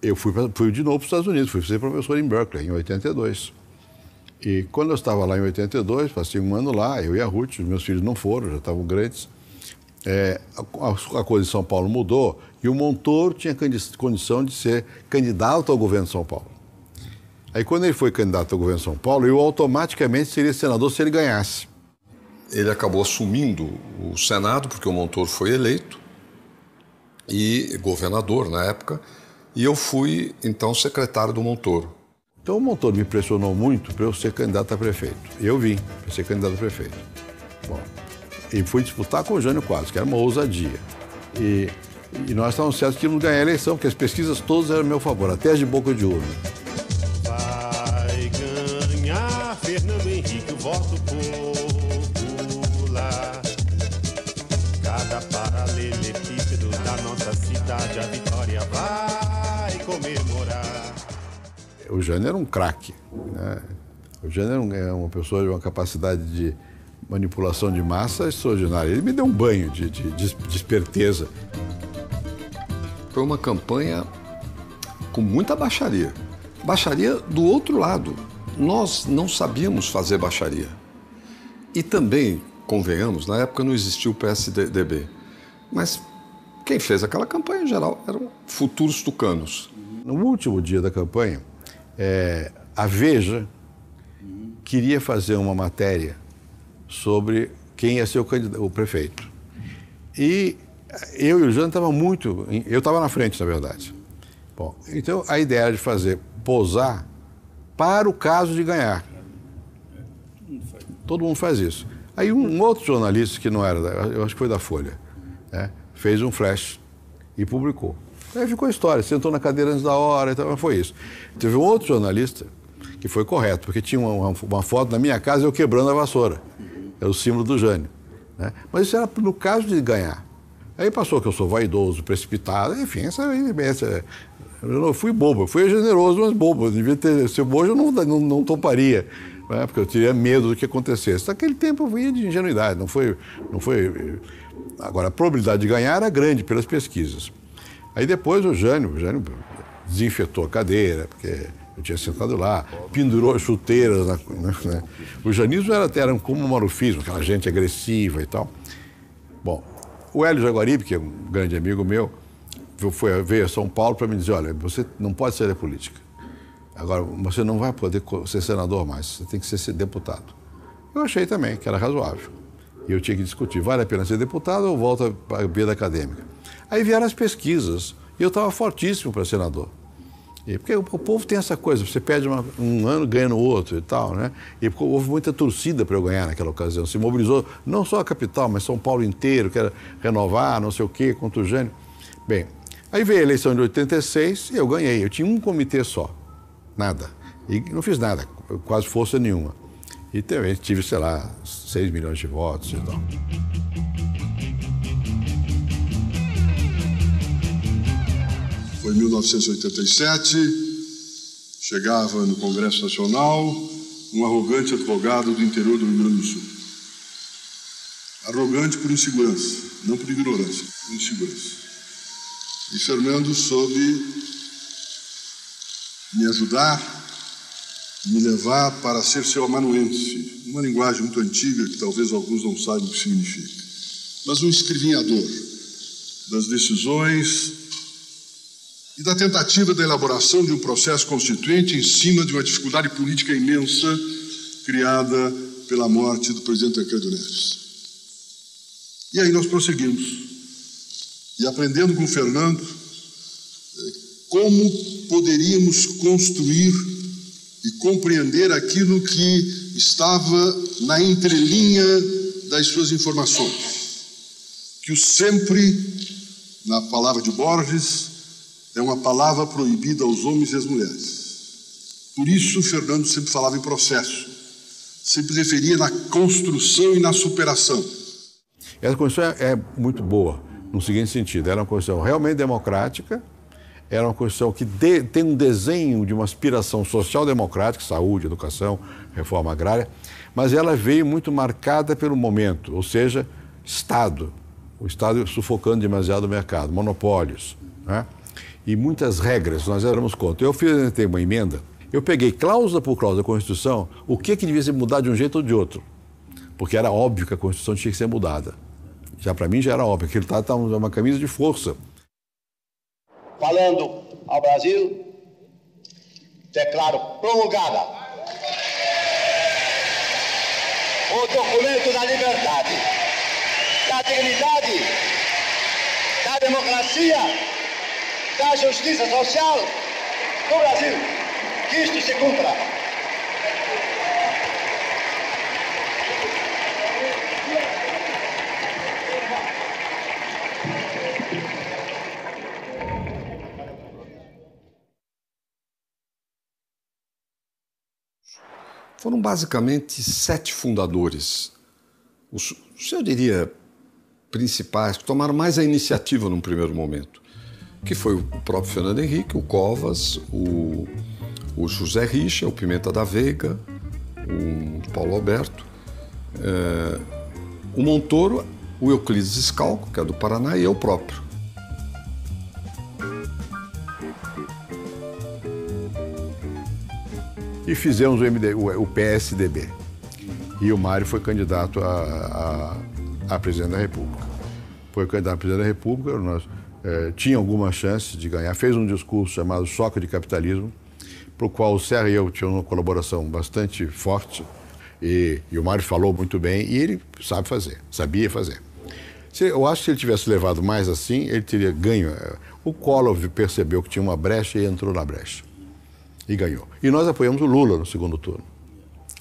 [SPEAKER 2] eu fui de novo para os Estados Unidos, fui ser professor em Berkeley, em 82. E quando eu estava lá em 82, passei um ano lá, eu e a Ruth, os meus filhos não foram, já estavam grandes. A coisa em São Paulo mudou e o Montoro tinha condição de ser candidato ao governo de São Paulo. Aí quando ele foi candidato ao governo de São Paulo, eu automaticamente seria senador se ele ganhasse.
[SPEAKER 13] Ele acabou assumindo o Senado, porque o Montoro foi eleito, e governador na época, e eu fui, então, secretário do Montoro.
[SPEAKER 2] Então o Montoro me pressionou muito para eu ser candidato a prefeito. E eu vim para ser candidato a prefeito. Bom, e fui disputar com o Jânio Quadros, que era uma ousadia. E nós estávamos certos que íamos ganhar a eleição, porque as pesquisas todas eram a meu favor, até as de boca de urna.
[SPEAKER 14] Vai ganhar Fernando Henrique, o voto popular. Cada paralelepípedo da nossa cidade, a vitória vai comemorar.
[SPEAKER 2] O Jânio era um craque, né? O Jânio é uma pessoa de uma capacidade de manipulação de massa extraordinária. Ele me deu um banho de esperteza.
[SPEAKER 13] Foi uma campanha com muita baixaria. Baixaria do outro lado. Nós não sabíamos fazer baixaria. E também, convenhamos, na época não existia o PSDB. Mas quem fez aquela campanha, em geral, eram futuros tucanos.
[SPEAKER 2] No último dia da campanha, a Veja queria fazer uma matéria sobre quem ia ser o prefeito. E eu e o Jânio estavam muito... Eu estava na frente, na verdade. Bom, então a ideia era de posar para o caso de ganhar. Todo mundo faz isso. Aí um outro jornalista, que não era, eu acho que foi da Folha, né, fez um flash e publicou. Aí ficou a história, sentou na cadeira antes da hora, então foi isso. Teve um outro jornalista que foi correto, porque tinha uma foto na minha casa eu quebrando a vassoura. É o símbolo do Jânio, né? Mas isso era no caso de ganhar. Aí passou que eu sou vaidoso, precipitado, enfim, eu fui bobo, eu fui generoso, mas bobo. Eu devia ser bobo, eu não toparia, né? Porque eu teria medo do que acontecesse. Naquele tempo eu vinha de ingenuidade, não foi... Agora, a probabilidade de ganhar era grande pelas pesquisas. Aí depois o Jânio desinfetou a cadeira, porque eu tinha sentado lá, pendurou chuteiras. Né? O janismo era como o marufismo, aquela gente agressiva e tal. Bom, o Hélio Jaguaribe, que é um grande amigo meu, veio a São Paulo para me dizer, olha, você não pode sair da política. Agora, você não vai poder ser senador mais, você tem que ser deputado. Eu achei também que era razoável. E eu tinha que discutir, vale a pena ser deputado ou volta para a vida acadêmica? Aí vieram as pesquisas, e eu estava fortíssimo para senador. Porque o povo tem essa coisa, você perde um ano, ganha no outro e tal, né? E houve muita torcida para eu ganhar naquela ocasião. Se mobilizou não só a capital, mas São Paulo inteiro, que era renovar, não sei o quê, contra o Jânio. Bem, aí veio a eleição de 86 e eu ganhei. Eu tinha um comitê só, nada. E não fiz nada, quase força nenhuma. E também tive, sei lá, 6 milhões de votos e tal.
[SPEAKER 15] Foi em 1987, chegava no Congresso Nacional um arrogante advogado do interior do Rio Grande do Sul. Arrogante por insegurança, não por ignorância, por insegurança. E Fernando soube me ajudar, me levar para ser seu amanuense, uma linguagem muito antiga que talvez alguns não saibam o que significa, mas um escrivinhador das decisões e da tentativa da elaboração de um processo constituinte em cima de uma dificuldade política imensa criada pela morte do presidente Tancredo Neves. E aí nós prosseguimos, e aprendendo com o Fernando como poderíamos construir e compreender aquilo que estava na entrelinha das suas informações, que o sempre, na palavra de Borges, é uma palavra proibida aos homens e às mulheres. Por isso, Fernando sempre falava em processo, sempre referia na construção e na superação.
[SPEAKER 2] Essa Constituição é muito boa, no seguinte sentido, era uma Constituição realmente democrática, era uma Constituição que tem um desenho de uma aspiração social-democrática, saúde, educação, reforma agrária, mas ela veio muito marcada pelo momento, ou seja, Estado, o Estado sufocando demasiado o mercado, monopólios, né? E muitas regras, nós éramos contra. Eu fiz uma emenda, eu peguei cláusula por cláusula da Constituição, o que devia ser mudado de um jeito ou de outro, porque era óbvio que a Constituição tinha que ser mudada. Já para mim já era óbvio, que ele estava uma camisa de força.
[SPEAKER 16] Falando ao Brasil, declaro promulgada o documento da liberdade, da dignidade, da democracia, da justiça social do Brasil. Que isto se cumpra.
[SPEAKER 13] Foram basicamente 7 fundadores, o senhor diria principais, que tomaram mais a iniciativa num primeiro momento, que foi o próprio Fernando Henrique, o Covas, o José Richa, o Pimenta da Veiga, o Paulo Alberto, o Montoro, o Euclides Scalco, que é do Paraná, e eu próprio.
[SPEAKER 2] E fizemos o PSDB. E o Mário foi candidato a presidente da República. Foi candidato a presidente da República, nós tinha algumas chances de ganhar. Fez um discurso chamado Choque de Capitalismo, para o qual o Serra e eu tínhamos uma colaboração bastante forte. E o Mário falou muito bem e ele sabia fazer. Eu acho que se ele tivesse levado mais assim, ele teria ganho. O Collor percebeu que tinha uma brecha e entrou na brecha. E ganhou. E nós apoiamos o Lula no segundo turno.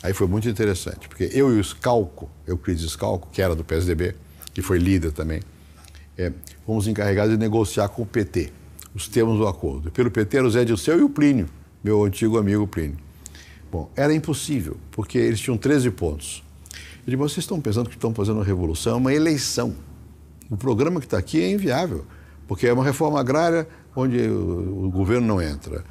[SPEAKER 2] Aí foi muito interessante, porque eu e o Scalco, Euclides Scalco, que era do PSDB, que foi líder também, fomos encarregados de negociar com o PT os termos do acordo. Pelo PT era o Zé Dirceu e o Plínio, meu antigo amigo Plínio. Bom, era impossível, porque eles tinham 13 pontos. Eu digo, vocês estão pensando que estão fazendo uma revolução, é uma eleição. O programa que está aqui é inviável, porque é uma reforma agrária onde o governo não entra.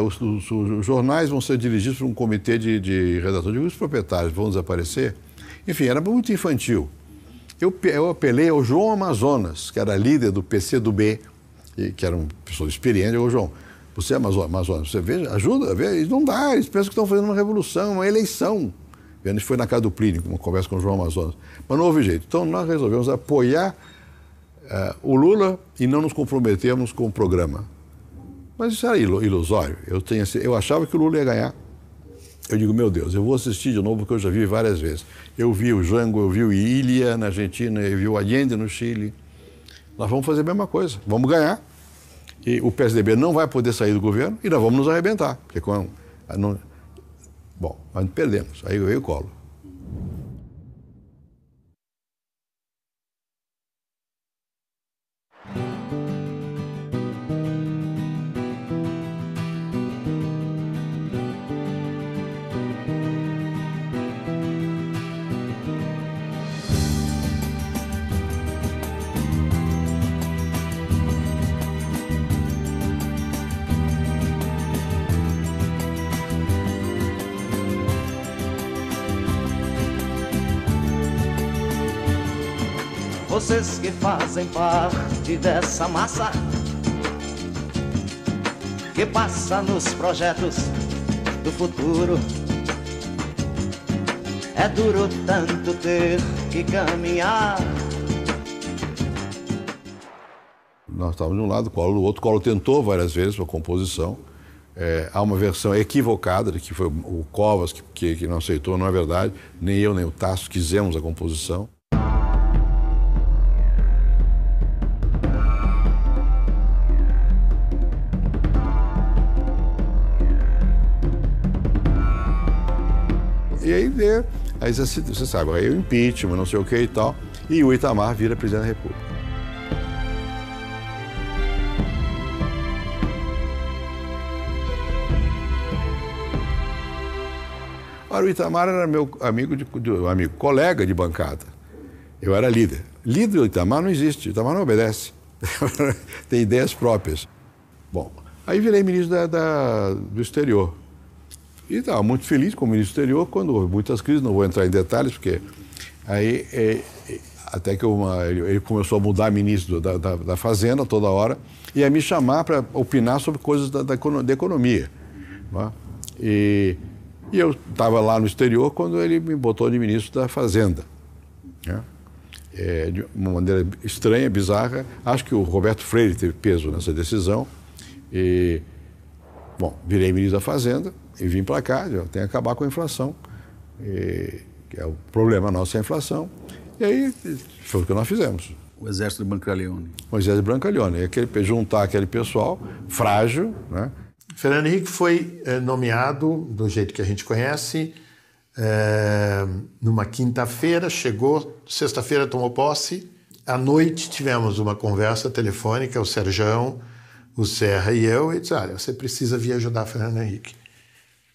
[SPEAKER 2] Os jornais vão ser dirigidos por um comitê de redação. Os proprietários vão desaparecer. Enfim, era muito infantil. Eu apelei ao João Amazonas, que era líder do PCdoB, que era uma pessoa experiente. Eu, João, você é Amazonas, você veja, ajuda a ver. Eles não dá, eles pensam que estão fazendo uma revolução, uma eleição. A gente foi na casa do Plínio, uma conversa com o João Amazonas. Mas não houve jeito. Então nós resolvemos apoiar o Lula e não nos comprometermos com o programa. Mas isso era ilusório. Eu achava que o Lula ia ganhar. Eu digo, meu Deus, eu vou assistir de novo porque eu já vi várias vezes. Eu vi o Jango, eu vi o Ilha na Argentina, eu vi o Allende no Chile. Nós vamos fazer a mesma coisa, vamos ganhar. E o PSDB não vai poder sair do governo e nós vamos nos arrebentar. Porque bom, nós perdemos. Aí veio o Collor.
[SPEAKER 17] Vocês que fazem parte dessa massa que passa nos projetos do futuro. É duro tanto ter que caminhar.
[SPEAKER 2] Nós estávamos de um lado, o Collor do outro. O Collor tentou várias vezes a composição. Há uma versão equivocada de que foi o Covas que não aceitou, não é verdade. Nem eu, nem o Tasso quisemos a composição. E aí você sabe, aí o impeachment, não sei o que e tal, e o Itamar vira presidente da República. Ora, o Itamar era meu amigo, colega de bancada. Eu era líder. Líder do Itamar não existe, o Itamar não obedece. Tem ideias próprias. Bom, aí virei ministro do exterior. E estava muito feliz como ministro do exterior quando houve muitas crises, não vou entrar em detalhes, porque aí até que ele começou a mudar ministro da Fazenda toda hora e a me chamar para opinar sobre coisas da economia. Né? E eu estava lá no exterior quando ele me botou de ministro da Fazenda. Né? De uma maneira estranha, bizarra. Acho que o Roberto Freire teve peso nessa decisão. Bom, virei ministro da Fazenda e vim para cá, eu tenho que acabar com a inflação, que é o problema nosso, é a inflação. E aí foi o que nós fizemos.
[SPEAKER 11] O Exército de Brancaleone.
[SPEAKER 2] O Exército de Brancaleone, juntar aquele pessoal frágil, né?
[SPEAKER 18] Fernando Henrique foi nomeado, do jeito que a gente conhece, numa quinta-feira, chegou, sexta-feira tomou posse, à noite tivemos uma conversa telefônica, o Serjão, o Serra e eu, e disse, olha, você precisa vir ajudar Fernando Henrique.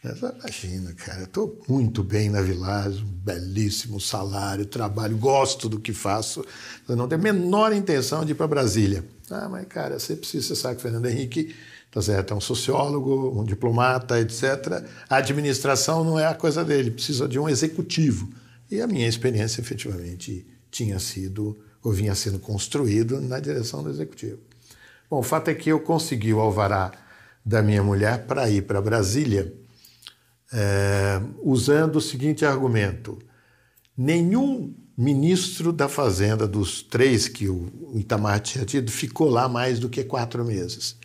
[SPEAKER 18] Imagina, cara, eu estou muito bem na Villares, um belíssimo salário, trabalho, gosto do que faço, eu não tenho a menor intenção de ir para Brasília. Mas, cara, você sabe que Fernando Henrique, tá certo, é um sociólogo, um diplomata, etc. A administração não é a coisa dele, precisa de um executivo. E a minha experiência, efetivamente, tinha sido, ou vinha sendo construído na direção do executivo. Bom, o fato é que eu consegui o alvará da minha mulher para ir para Brasília, usando o seguinte argumento: nenhum ministro da Fazenda, dos 3 que o Itamar tinha tido, ficou lá mais do que 4 meses.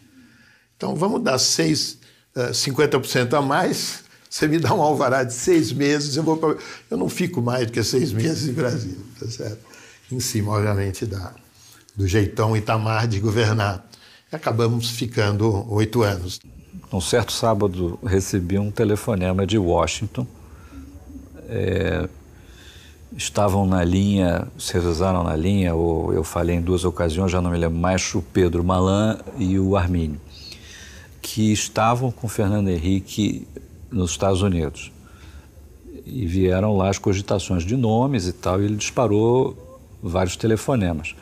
[SPEAKER 18] Então vamos dar 50% a mais, você me dá um alvará de 6 meses, eu não fico mais do que 6 meses em Brasília, tá certo? Em cima, obviamente, do jeitão Itamar de governar. E acabamos ficando 8 anos.
[SPEAKER 12] Um certo sábado recebi um telefonema de Washington. Estavam na linha, se revezaram na linha, ou eu falei em 2 ocasiões, já não me lembro mais, o Pedro Malan e o Armínio, que estavam com Fernando Henrique nos Estados Unidos. E vieram lá as cogitações de nomes e tal, e ele disparou vários telefonemas.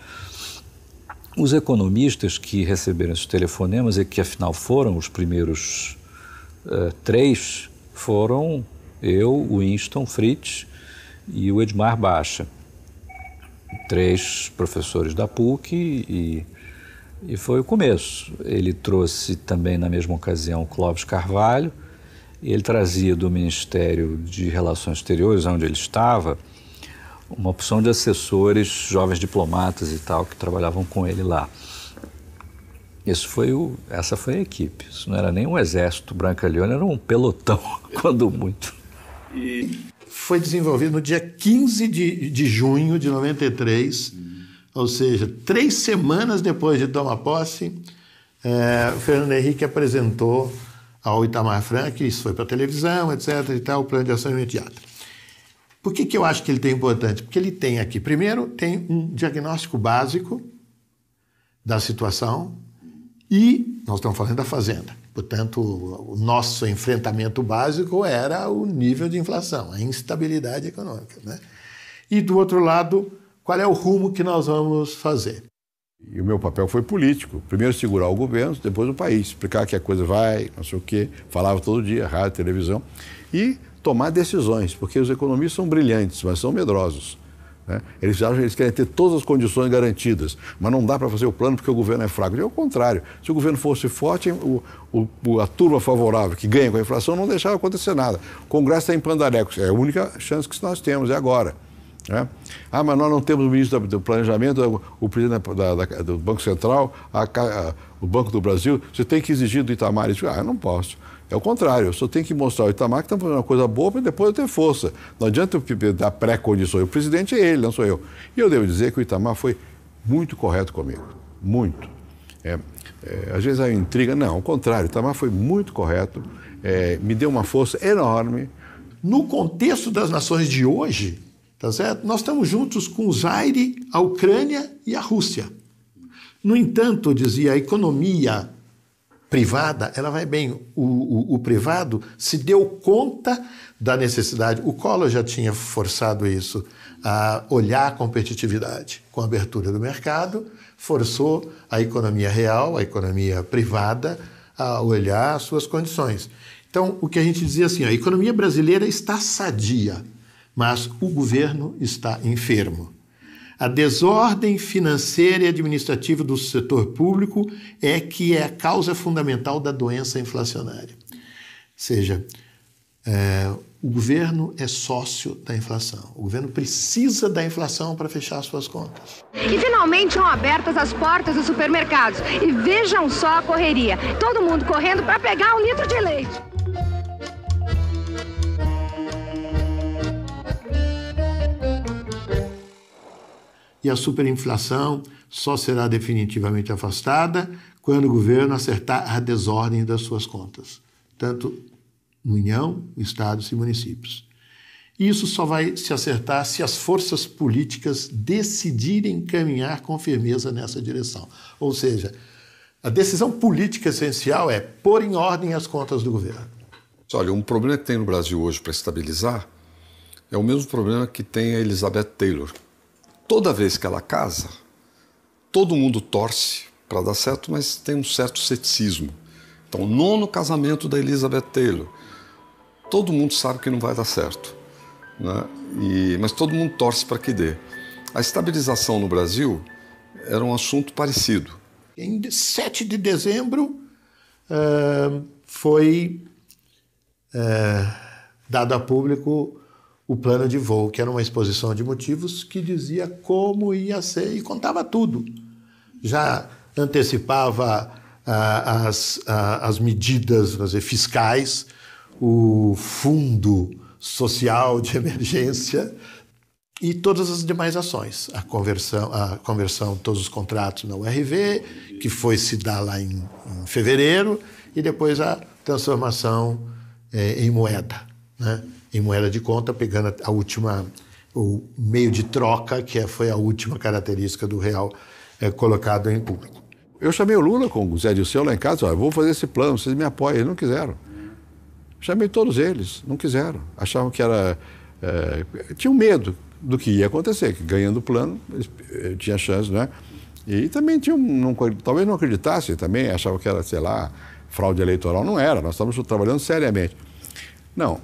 [SPEAKER 12] Os economistas que receberam esses telefonemas, e que afinal foram os primeiros 3, foram eu, o Winston Fritz e o Edmar Baixa. 3 professores da PUC e foi o começo. Ele trouxe também na mesma ocasião o Clóvis Carvalho, e ele trazia do Ministério de Relações Exteriores, onde ele estava, uma opção de assessores, jovens diplomatas e tal, que trabalhavam com ele lá. Essa foi a equipe. Isso não era nem um exército Brancaleone, era um pelotão, quando muito.
[SPEAKER 18] E foi desenvolvido no dia 15 de junho de 93, ou seja, 3 semanas depois de tomar posse, o Fernando Henrique apresentou ao Itamar Franco, isso foi para a televisão, etc. e tal, o plano de ação imediata. Por que eu acho que ele tem importante? Porque ele tem aqui, primeiro, tem um diagnóstico básico da situação e nós estamos falando da Fazenda. Portanto, o nosso enfrentamento básico era o nível de inflação, a instabilidade econômica, né? E, do outro lado, qual é o rumo que nós vamos fazer?
[SPEAKER 2] E o meu papel foi político. Primeiro segurar o governo, depois o país. Explicar que a coisa vai, não sei o quê. Falava todo dia, rádio, televisão. E tomar decisões, porque os economistas são brilhantes, mas são medrosos, né? Eles querem ter todas as condições garantidas, mas não dá para fazer o plano porque o governo é fraco. E ao contrário, se o governo fosse forte, a turma favorável que ganha com a inflação não deixava acontecer nada. O Congresso está em pandarecos, é a única chance que nós temos, é agora. Né? Mas nós não temos o ministro do Planejamento, o presidente do Banco Central, o Banco do Brasil. Você tem que exigir do Itamar isso. Eu não posso. É o contrário, eu só tenho que mostrar ao Itamar que estamos fazendo uma coisa boa para depois eu ter força. Não adianta eu dar pré-condições. O presidente é ele, não sou eu. E eu devo dizer que o Itamar foi muito correto comigo. Muito. Às vezes há intriga. Não, ao contrário, o Itamar foi muito correto, me deu uma força enorme.
[SPEAKER 18] No contexto das nações de hoje, tá certo? Nós estamos juntos com o Zaire, a Ucrânia e a Rússia. No entanto, eu dizia, a economia privada, ela vai bem. O privado se deu conta da necessidade. O Collor já tinha forçado isso, a olhar a competitividade. Com a abertura do mercado, forçou a economia real, a economia privada, a olhar as suas condições. Então, o que a gente dizia assim, a economia brasileira está sadia, mas o governo está enfermo. A desordem financeira e administrativa do setor público é que é a causa fundamental da doença inflacionária. Ou seja, o governo é sócio da inflação. O governo precisa da inflação para fechar suas contas.
[SPEAKER 19] E finalmente são abertas as portas dos supermercados. E vejam só a correria. Todo mundo correndo para pegar 1 litro de leite.
[SPEAKER 18] E a superinflação só será definitivamente afastada quando o governo acertar a desordem das suas contas, tanto no União, Estados e municípios. Isso só vai se acertar se as forças políticas decidirem caminhar com firmeza nessa direção. Ou seja, a decisão política essencial é pôr em ordem as contas do governo.
[SPEAKER 13] Olha, um problema que tem no Brasil hoje para estabilizar é o mesmo problema que tem a Elizabeth Taylor. Toda vez que ela casa, todo mundo torce para dar certo, mas tem um certo ceticismo. Então, o 9º casamento da Elizabeth Taylor, todo mundo sabe que não vai dar certo, né? Mas todo mundo torce para que dê. A estabilização no Brasil era um assunto parecido.
[SPEAKER 18] Em 7 de dezembro foi dado a público o plano de voo, que era uma exposição de motivos que dizia como ia ser e contava tudo. Já antecipava as medidas, vamos dizer, fiscais, o fundo social de emergência e todas as demais ações. A conversão de todos os contratos na URV, que foi se dar lá em fevereiro, e depois a transformação em moeda, né? Em moeda de conta, pegando o meio de troca, que foi a última característica do real colocado em público.
[SPEAKER 2] Eu chamei o Lula com o Zé Dirceu lá em casa, olha, vou fazer esse plano, vocês me apoiam. Eles não quiseram. Chamei todos eles, não quiseram. Achavam que era... tinham medo do que ia acontecer, que ganhando o plano, tinha chance, né? E também talvez não acreditassem, também achavam que era, sei lá, fraude eleitoral. Não era, nós estávamos trabalhando seriamente. Não,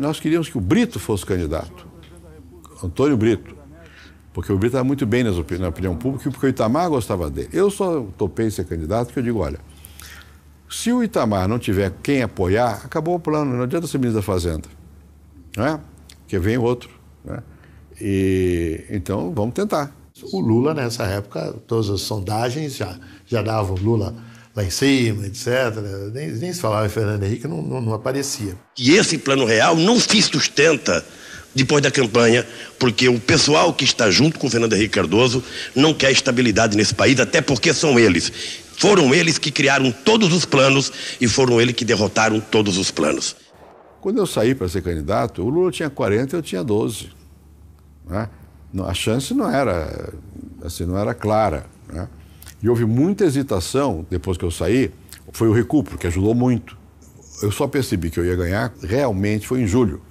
[SPEAKER 2] nós queríamos que o Brito fosse candidato, Antônio Brito, porque o Brito estava muito bem na opinião pública e porque o Itamar gostava dele. Eu só topei ser candidato porque eu digo, olha, se o Itamar não tiver quem apoiar, acabou o plano, não adianta ser ministro da Fazenda, né? Porque vem outro, né? Então, vamos tentar.
[SPEAKER 18] O Lula, nessa época, todas as sondagens já davam Lula lá em cima, etc. Nem se falava em Fernando Henrique, não aparecia.
[SPEAKER 20] E esse plano real não se sustenta depois da campanha, porque o pessoal que está junto com o Fernando Henrique Cardoso não quer estabilidade nesse país, até porque são eles Foram eles que criaram todos os planos e foram eles que derrotaram todos os planos.
[SPEAKER 2] Quando eu saí para ser candidato, o Lula tinha 40 e eu tinha 12. Né? A chance não era, assim, não era clara. Né? E houve muita hesitação depois que eu saí. Foi o recuo, que ajudou muito. Eu só percebi que eu ia ganhar realmente foi em julho,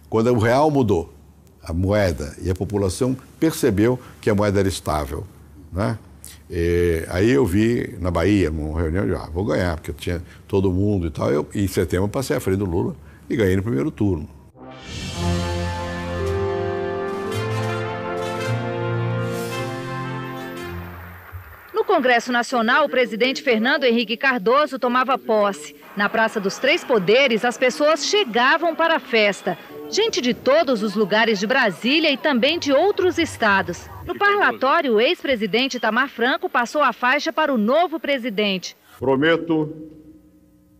[SPEAKER 2] quando o real mudou, a moeda, e a população percebeu que a moeda era estável. Né? Aí eu vi na Bahia, numa reunião, vou ganhar, porque eu tinha todo mundo e tal. Em setembro eu passei à frente do Lula e ganhei no primeiro turno.
[SPEAKER 21] No Congresso Nacional, o presidente Fernando Henrique Cardoso tomava posse. Na Praça dos Três Poderes, as pessoas chegavam para a festa. Gente de todos os lugares de Brasília e também de outros estados. No parlatório, o ex-presidente Itamar Franco passou a faixa para o novo presidente.
[SPEAKER 22] Prometo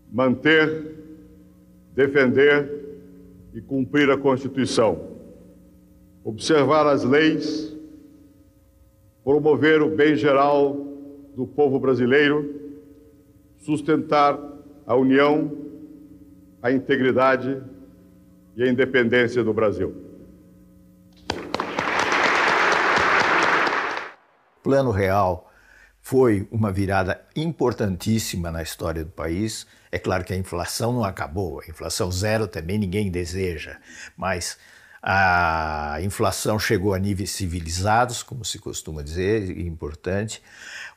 [SPEAKER 22] manter, defender e cumprir a Constituição, observar as leis, promover o bem geral do povo brasileiro, sustentar a união, a integridade e a independência do Brasil.
[SPEAKER 5] O Plano Real foi uma virada importantíssima na história do país. É claro que a inflação não acabou, a inflação zero também ninguém deseja, mas a inflação chegou a níveis civilizados, como se costuma dizer, importante.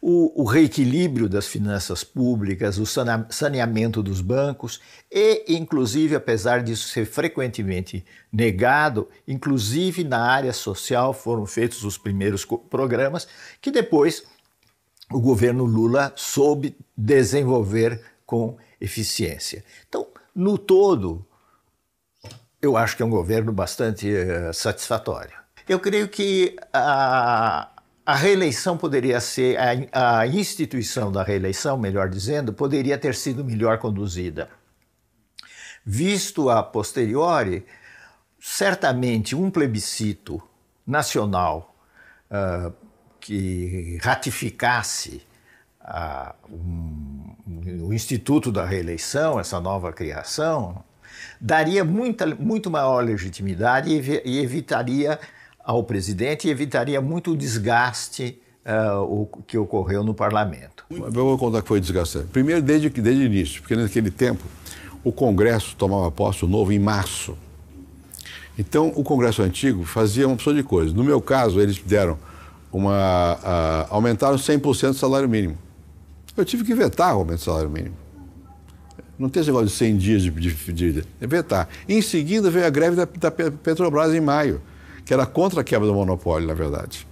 [SPEAKER 5] O reequilíbrio das finanças públicas, o saneamento dos bancos e, inclusive, apesar disso ser frequentemente negado, inclusive na área social foram feitos os primeiros programas que depois o governo Lula soube desenvolver com eficiência. Então, no todo, eu acho que é um governo bastante satisfatório. Eu creio que a reeleição poderia ser, a instituição da reeleição, melhor dizendo, poderia ter sido melhor conduzida. Visto a posteriori, certamente um plebiscito nacional que ratificasse o Instituto da Reeleição, essa nova criação, daria muito maior legitimidade e evitaria ao presidente e evitaria muito o desgaste o que ocorreu no parlamento.
[SPEAKER 2] Eu vou contar que foi desgastante. Primeiro, desde o início, porque naquele tempo o Congresso tomava posse novo em março. Então, o Congresso antigo fazia uma opção de coisas. No meu caso, eles deram aumentaram 100% do salário mínimo. Eu tive que vetar o aumento do salário mínimo. Não tem esse negócio de 100 dias de vetar. Em seguida, veio a greve da Petrobras em maio, que era contra a quebra do monopólio, na verdade.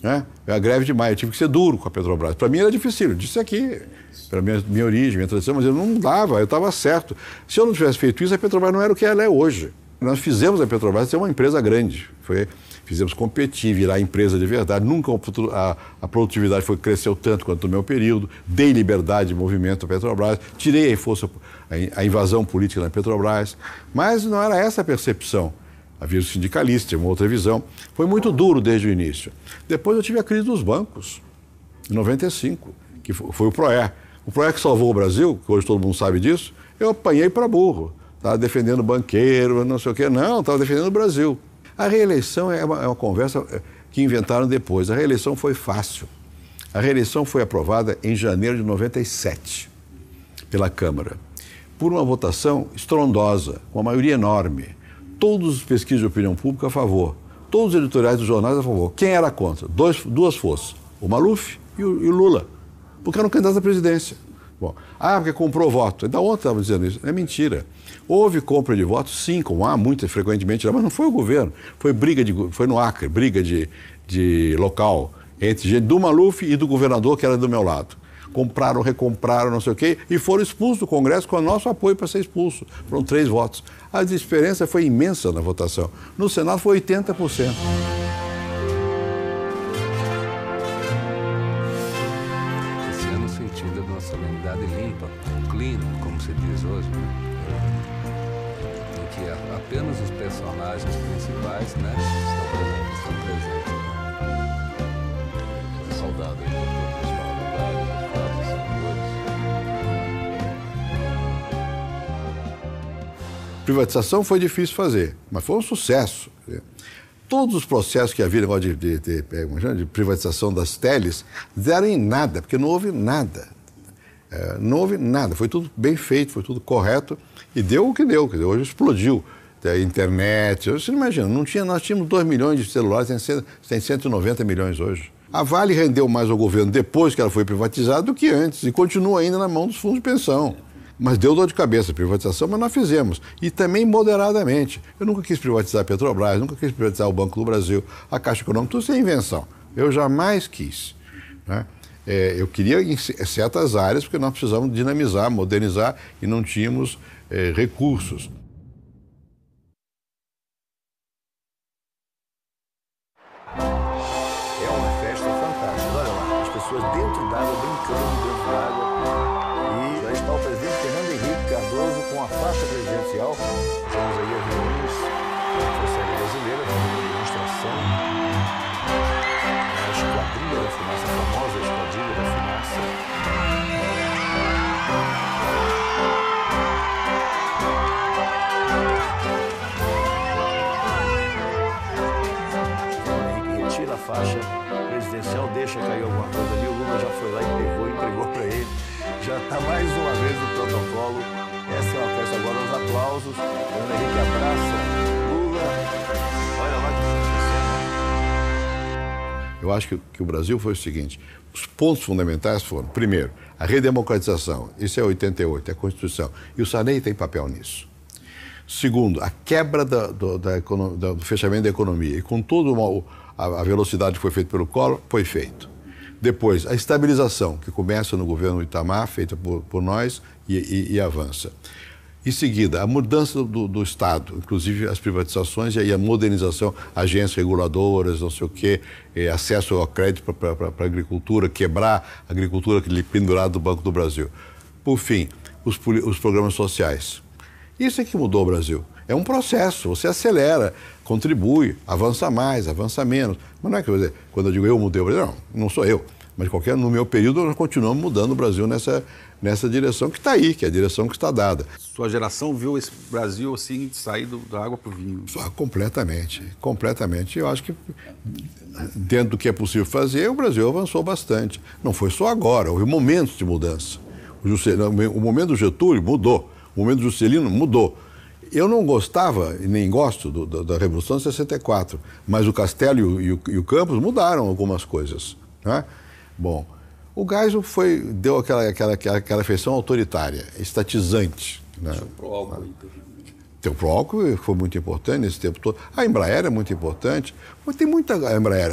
[SPEAKER 2] Né? A greve de maio, eu tive que ser duro com a Petrobras. Para mim era difícil, eu disse aqui, pela minha origem, minha tradição, mas eu não dava, eu estava certo. Se eu não tivesse feito isso, a Petrobras não era o que ela é hoje. Nós fizemos a Petrobras ser uma empresa grande, fizemos competir, virar empresa de verdade. Nunca a produtividade cresceu tanto quanto no meu período, dei liberdade de movimento à Petrobras, tirei a invasão política na Petrobras, mas não era essa a percepção. Havia os sindicalistas, tinha uma outra visão. Foi muito duro desde o início. Depois eu tive a crise dos bancos, em 95, que foi o PROER. O PROER que salvou o Brasil, que hoje todo mundo sabe disso, eu apanhei para burro. Estava defendendo banqueiro, não sei o quê. Não, estava defendendo o Brasil. A reeleição é uma conversa que inventaram depois. A reeleição foi fácil. A reeleição foi aprovada em janeiro de 97 pela Câmara, por uma votação estrondosa, com uma maioria enorme. Todos os pesquisas de opinião pública a favor, todos os editoriais dos jornais a favor. Quem era contra? Duas forças, o Maluf e o Lula, porque eram candidatos à presidência. Bom, porque comprou voto. Ainda ontem estava dizendo isso. É mentira. Houve compra de votos, sim, como há muito frequentemente, mas não foi o governo. Foi no Acre, briga de local entre gente do Maluf e do governador que era do meu lado. Compraram, recompraram, não sei o quê, e foram expulsos do Congresso com o nosso apoio para ser expulso. Foram 3 votos. A diferença foi imensa na votação. No Senado foi 80%.
[SPEAKER 12] Esse ano, o sentido de uma solenidade limpa, clean, como se diz hoje, né? Em que apenas os personagens principais, né, estão presentes. Saudade, pessoal.
[SPEAKER 2] Privatização foi difícil fazer, mas foi um sucesso. Todos os processos que havia de privatização das teles deram em nada, porque não houve nada. Não houve nada, foi tudo bem feito, foi tudo correto e deu o que deu. Quer dizer, hoje explodiu a internet. Você não imagina, nós tínhamos 2 milhões de celulares, tem 190 milhões hoje. A Vale rendeu mais ao governo depois que ela foi privatizada do que antes e continua ainda na mão dos fundos de pensão. Mas deu dor de cabeça a privatização, mas nós fizemos. E também moderadamente. Eu nunca quis privatizar a Petrobras, nunca quis privatizar o Banco do Brasil, a Caixa Econômica, tudo isso é invenção. Eu jamais quis, né? Eu queria em certas áreas, porque nós precisávamos dinamizar, modernizar e não tínhamos recursos.
[SPEAKER 1] É uma festa fantástica. Olha lá, as pessoas dentro d'água, brincando dentro d'água. E já está o presidente Fernando Henrique Cardoso com a faixa presidencial. Vamos aí a reuniões da Força Aérea Brasileira, fazendo uma demonstração. A Esquadrilha da Fumaça, a famosa Esquadrilha da Fumaça. Retira a faixa presidencial, deixa cair alguma coisa ali. O Lula já foi lá e pegou, entregou para ele. Já está mais uma vez no protocolo. Essa é uma festa agora, os aplausos. Fernando Henrique abraça Lula. Olha lá que
[SPEAKER 2] Eu acho que o Brasil foi o seguinte, os pontos fundamentais foram, primeiro, a redemocratização, isso é 88, é a Constituição, e o Sarney tem papel nisso. Segundo, a quebra do fechamento da economia, e com toda a velocidade que foi feita pelo Collor, foi feito. Depois, a estabilização, que começa no governo Itamar, feita por nós, e avança. Em seguida, a mudança do Estado, inclusive as privatizações e a modernização, agências reguladoras, não sei o quê, acesso ao crédito para a agricultura, quebrar a agricultura pendurada do Banco do Brasil. Por fim, os programas sociais. Isso é que mudou o Brasil. É um processo, você acelera, contribui, avança mais, avança menos. Mas não é que eu dizer, quando eu digo eu mudei o Brasil, não sou eu. Mas no meu período nós continuamos mudando o Brasil nessa direção que está aí, que é a direção que está dada.
[SPEAKER 11] Sua geração viu esse Brasil assim sair da água para o vinho?
[SPEAKER 2] Completamente, completamente. Eu acho que dentro do que é possível fazer, o Brasil avançou bastante. Não foi só agora, houve momentos de mudança. O momento do Getúlio mudou, o momento do Juscelino mudou. Eu não gostava e nem gosto da Revolução de 64, mas o Castelo e o Campos mudaram algumas coisas, né? Bom, o Geisel deu aquela feição autoritária, estatizante. Né? Tem o Proálcool, que foi muito importante nesse tempo todo. A Embraer é muito importante. Mas tem muita Embraer.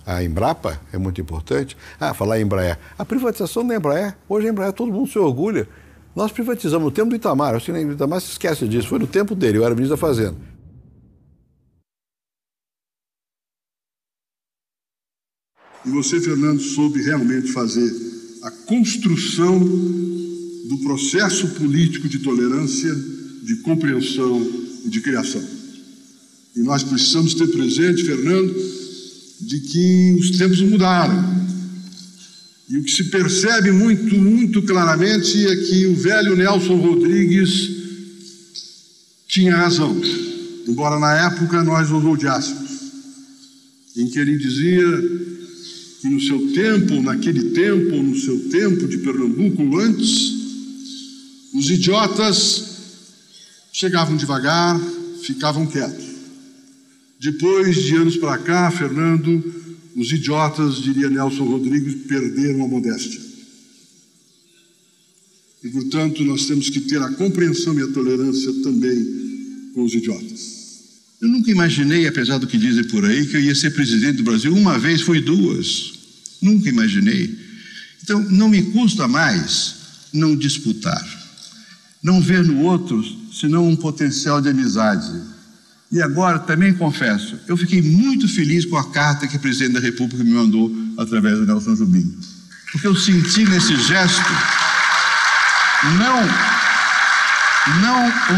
[SPEAKER 2] A Embrapa é muito importante. Falar em Embraer. A privatização da Embraer, hoje a Embraer todo mundo se orgulha. Nós privatizamos no tempo do Itamar. Acho que o Itamar se esquece disso. Foi no tempo dele, eu era ministro da Fazenda.
[SPEAKER 15] E você, Fernando, soube realmente fazer a construção do processo político de tolerância, de compreensão e de criação. E nós precisamos ter presente, Fernando, de que os tempos mudaram. E o que se percebe muito claramente é que o velho Nelson Rodrigues tinha razão, embora na época nós os odiássemos, em que ele dizia que no seu tempo, naquele tempo, no seu tempo de Pernambuco antes, os idiotas chegavam devagar, ficavam quietos. Depois de anos para cá, Fernando, os idiotas, diria Nelson Rodrigues, perderam a modéstia. E, portanto, nós temos que ter a compreensão e a tolerância também com os idiotas.
[SPEAKER 4] Eu nunca imaginei, apesar do que dizem por aí, que eu ia ser presidente do Brasil. Uma vez, foi duas. Nunca imaginei. Então, não me custa mais não disputar. Não ver no outro, senão um potencial de amizade. E agora, também confesso, eu fiquei muito feliz com a carta que o presidente da República me mandou através do Nelson Jobim. Porque eu senti nesse gesto, não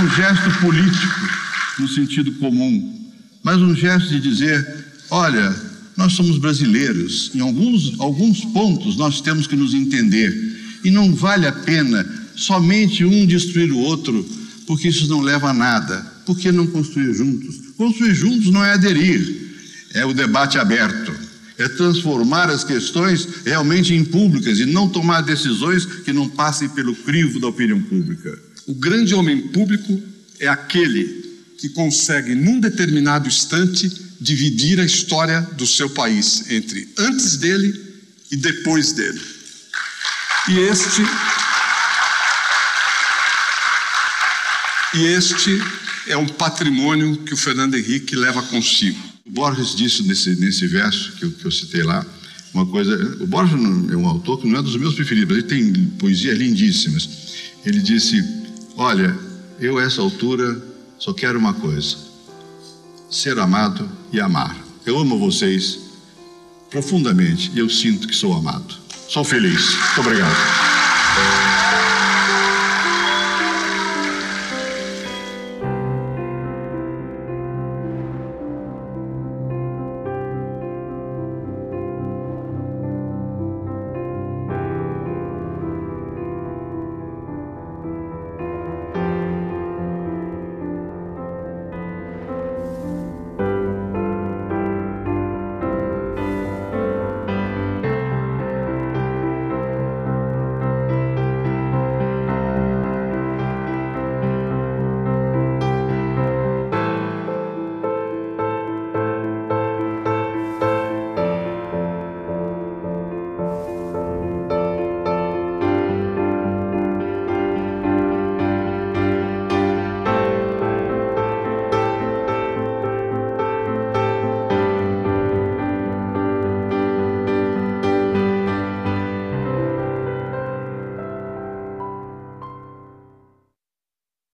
[SPEAKER 4] um gesto político, no sentido comum, mas um gesto de dizer, olha, nós somos brasileiros, em alguns pontos nós temos que nos entender, e não vale a pena somente um destruir o outro porque isso não leva a nada. Por que não construir juntos? Construir juntos não é aderir, é o debate aberto, é transformar as questões realmente em públicas e não tomar decisões que não passem pelo crivo da opinião pública.
[SPEAKER 7] O grande homem público é aquele que consegue, num determinado instante, dividir a história do seu país entre antes dele e depois dele. E este é um patrimônio que o Fernando Henrique leva consigo.
[SPEAKER 4] O Borges disse nesse verso que eu citei lá, uma coisa... O Borges é um autor que não é dos meus preferidos, mas ele tem poesias lindíssimas. Ele disse, olha, eu a essa altura só quero uma coisa, ser amado e amar. Eu amo vocês profundamente e eu sinto que sou amado. Sou feliz. Muito obrigado.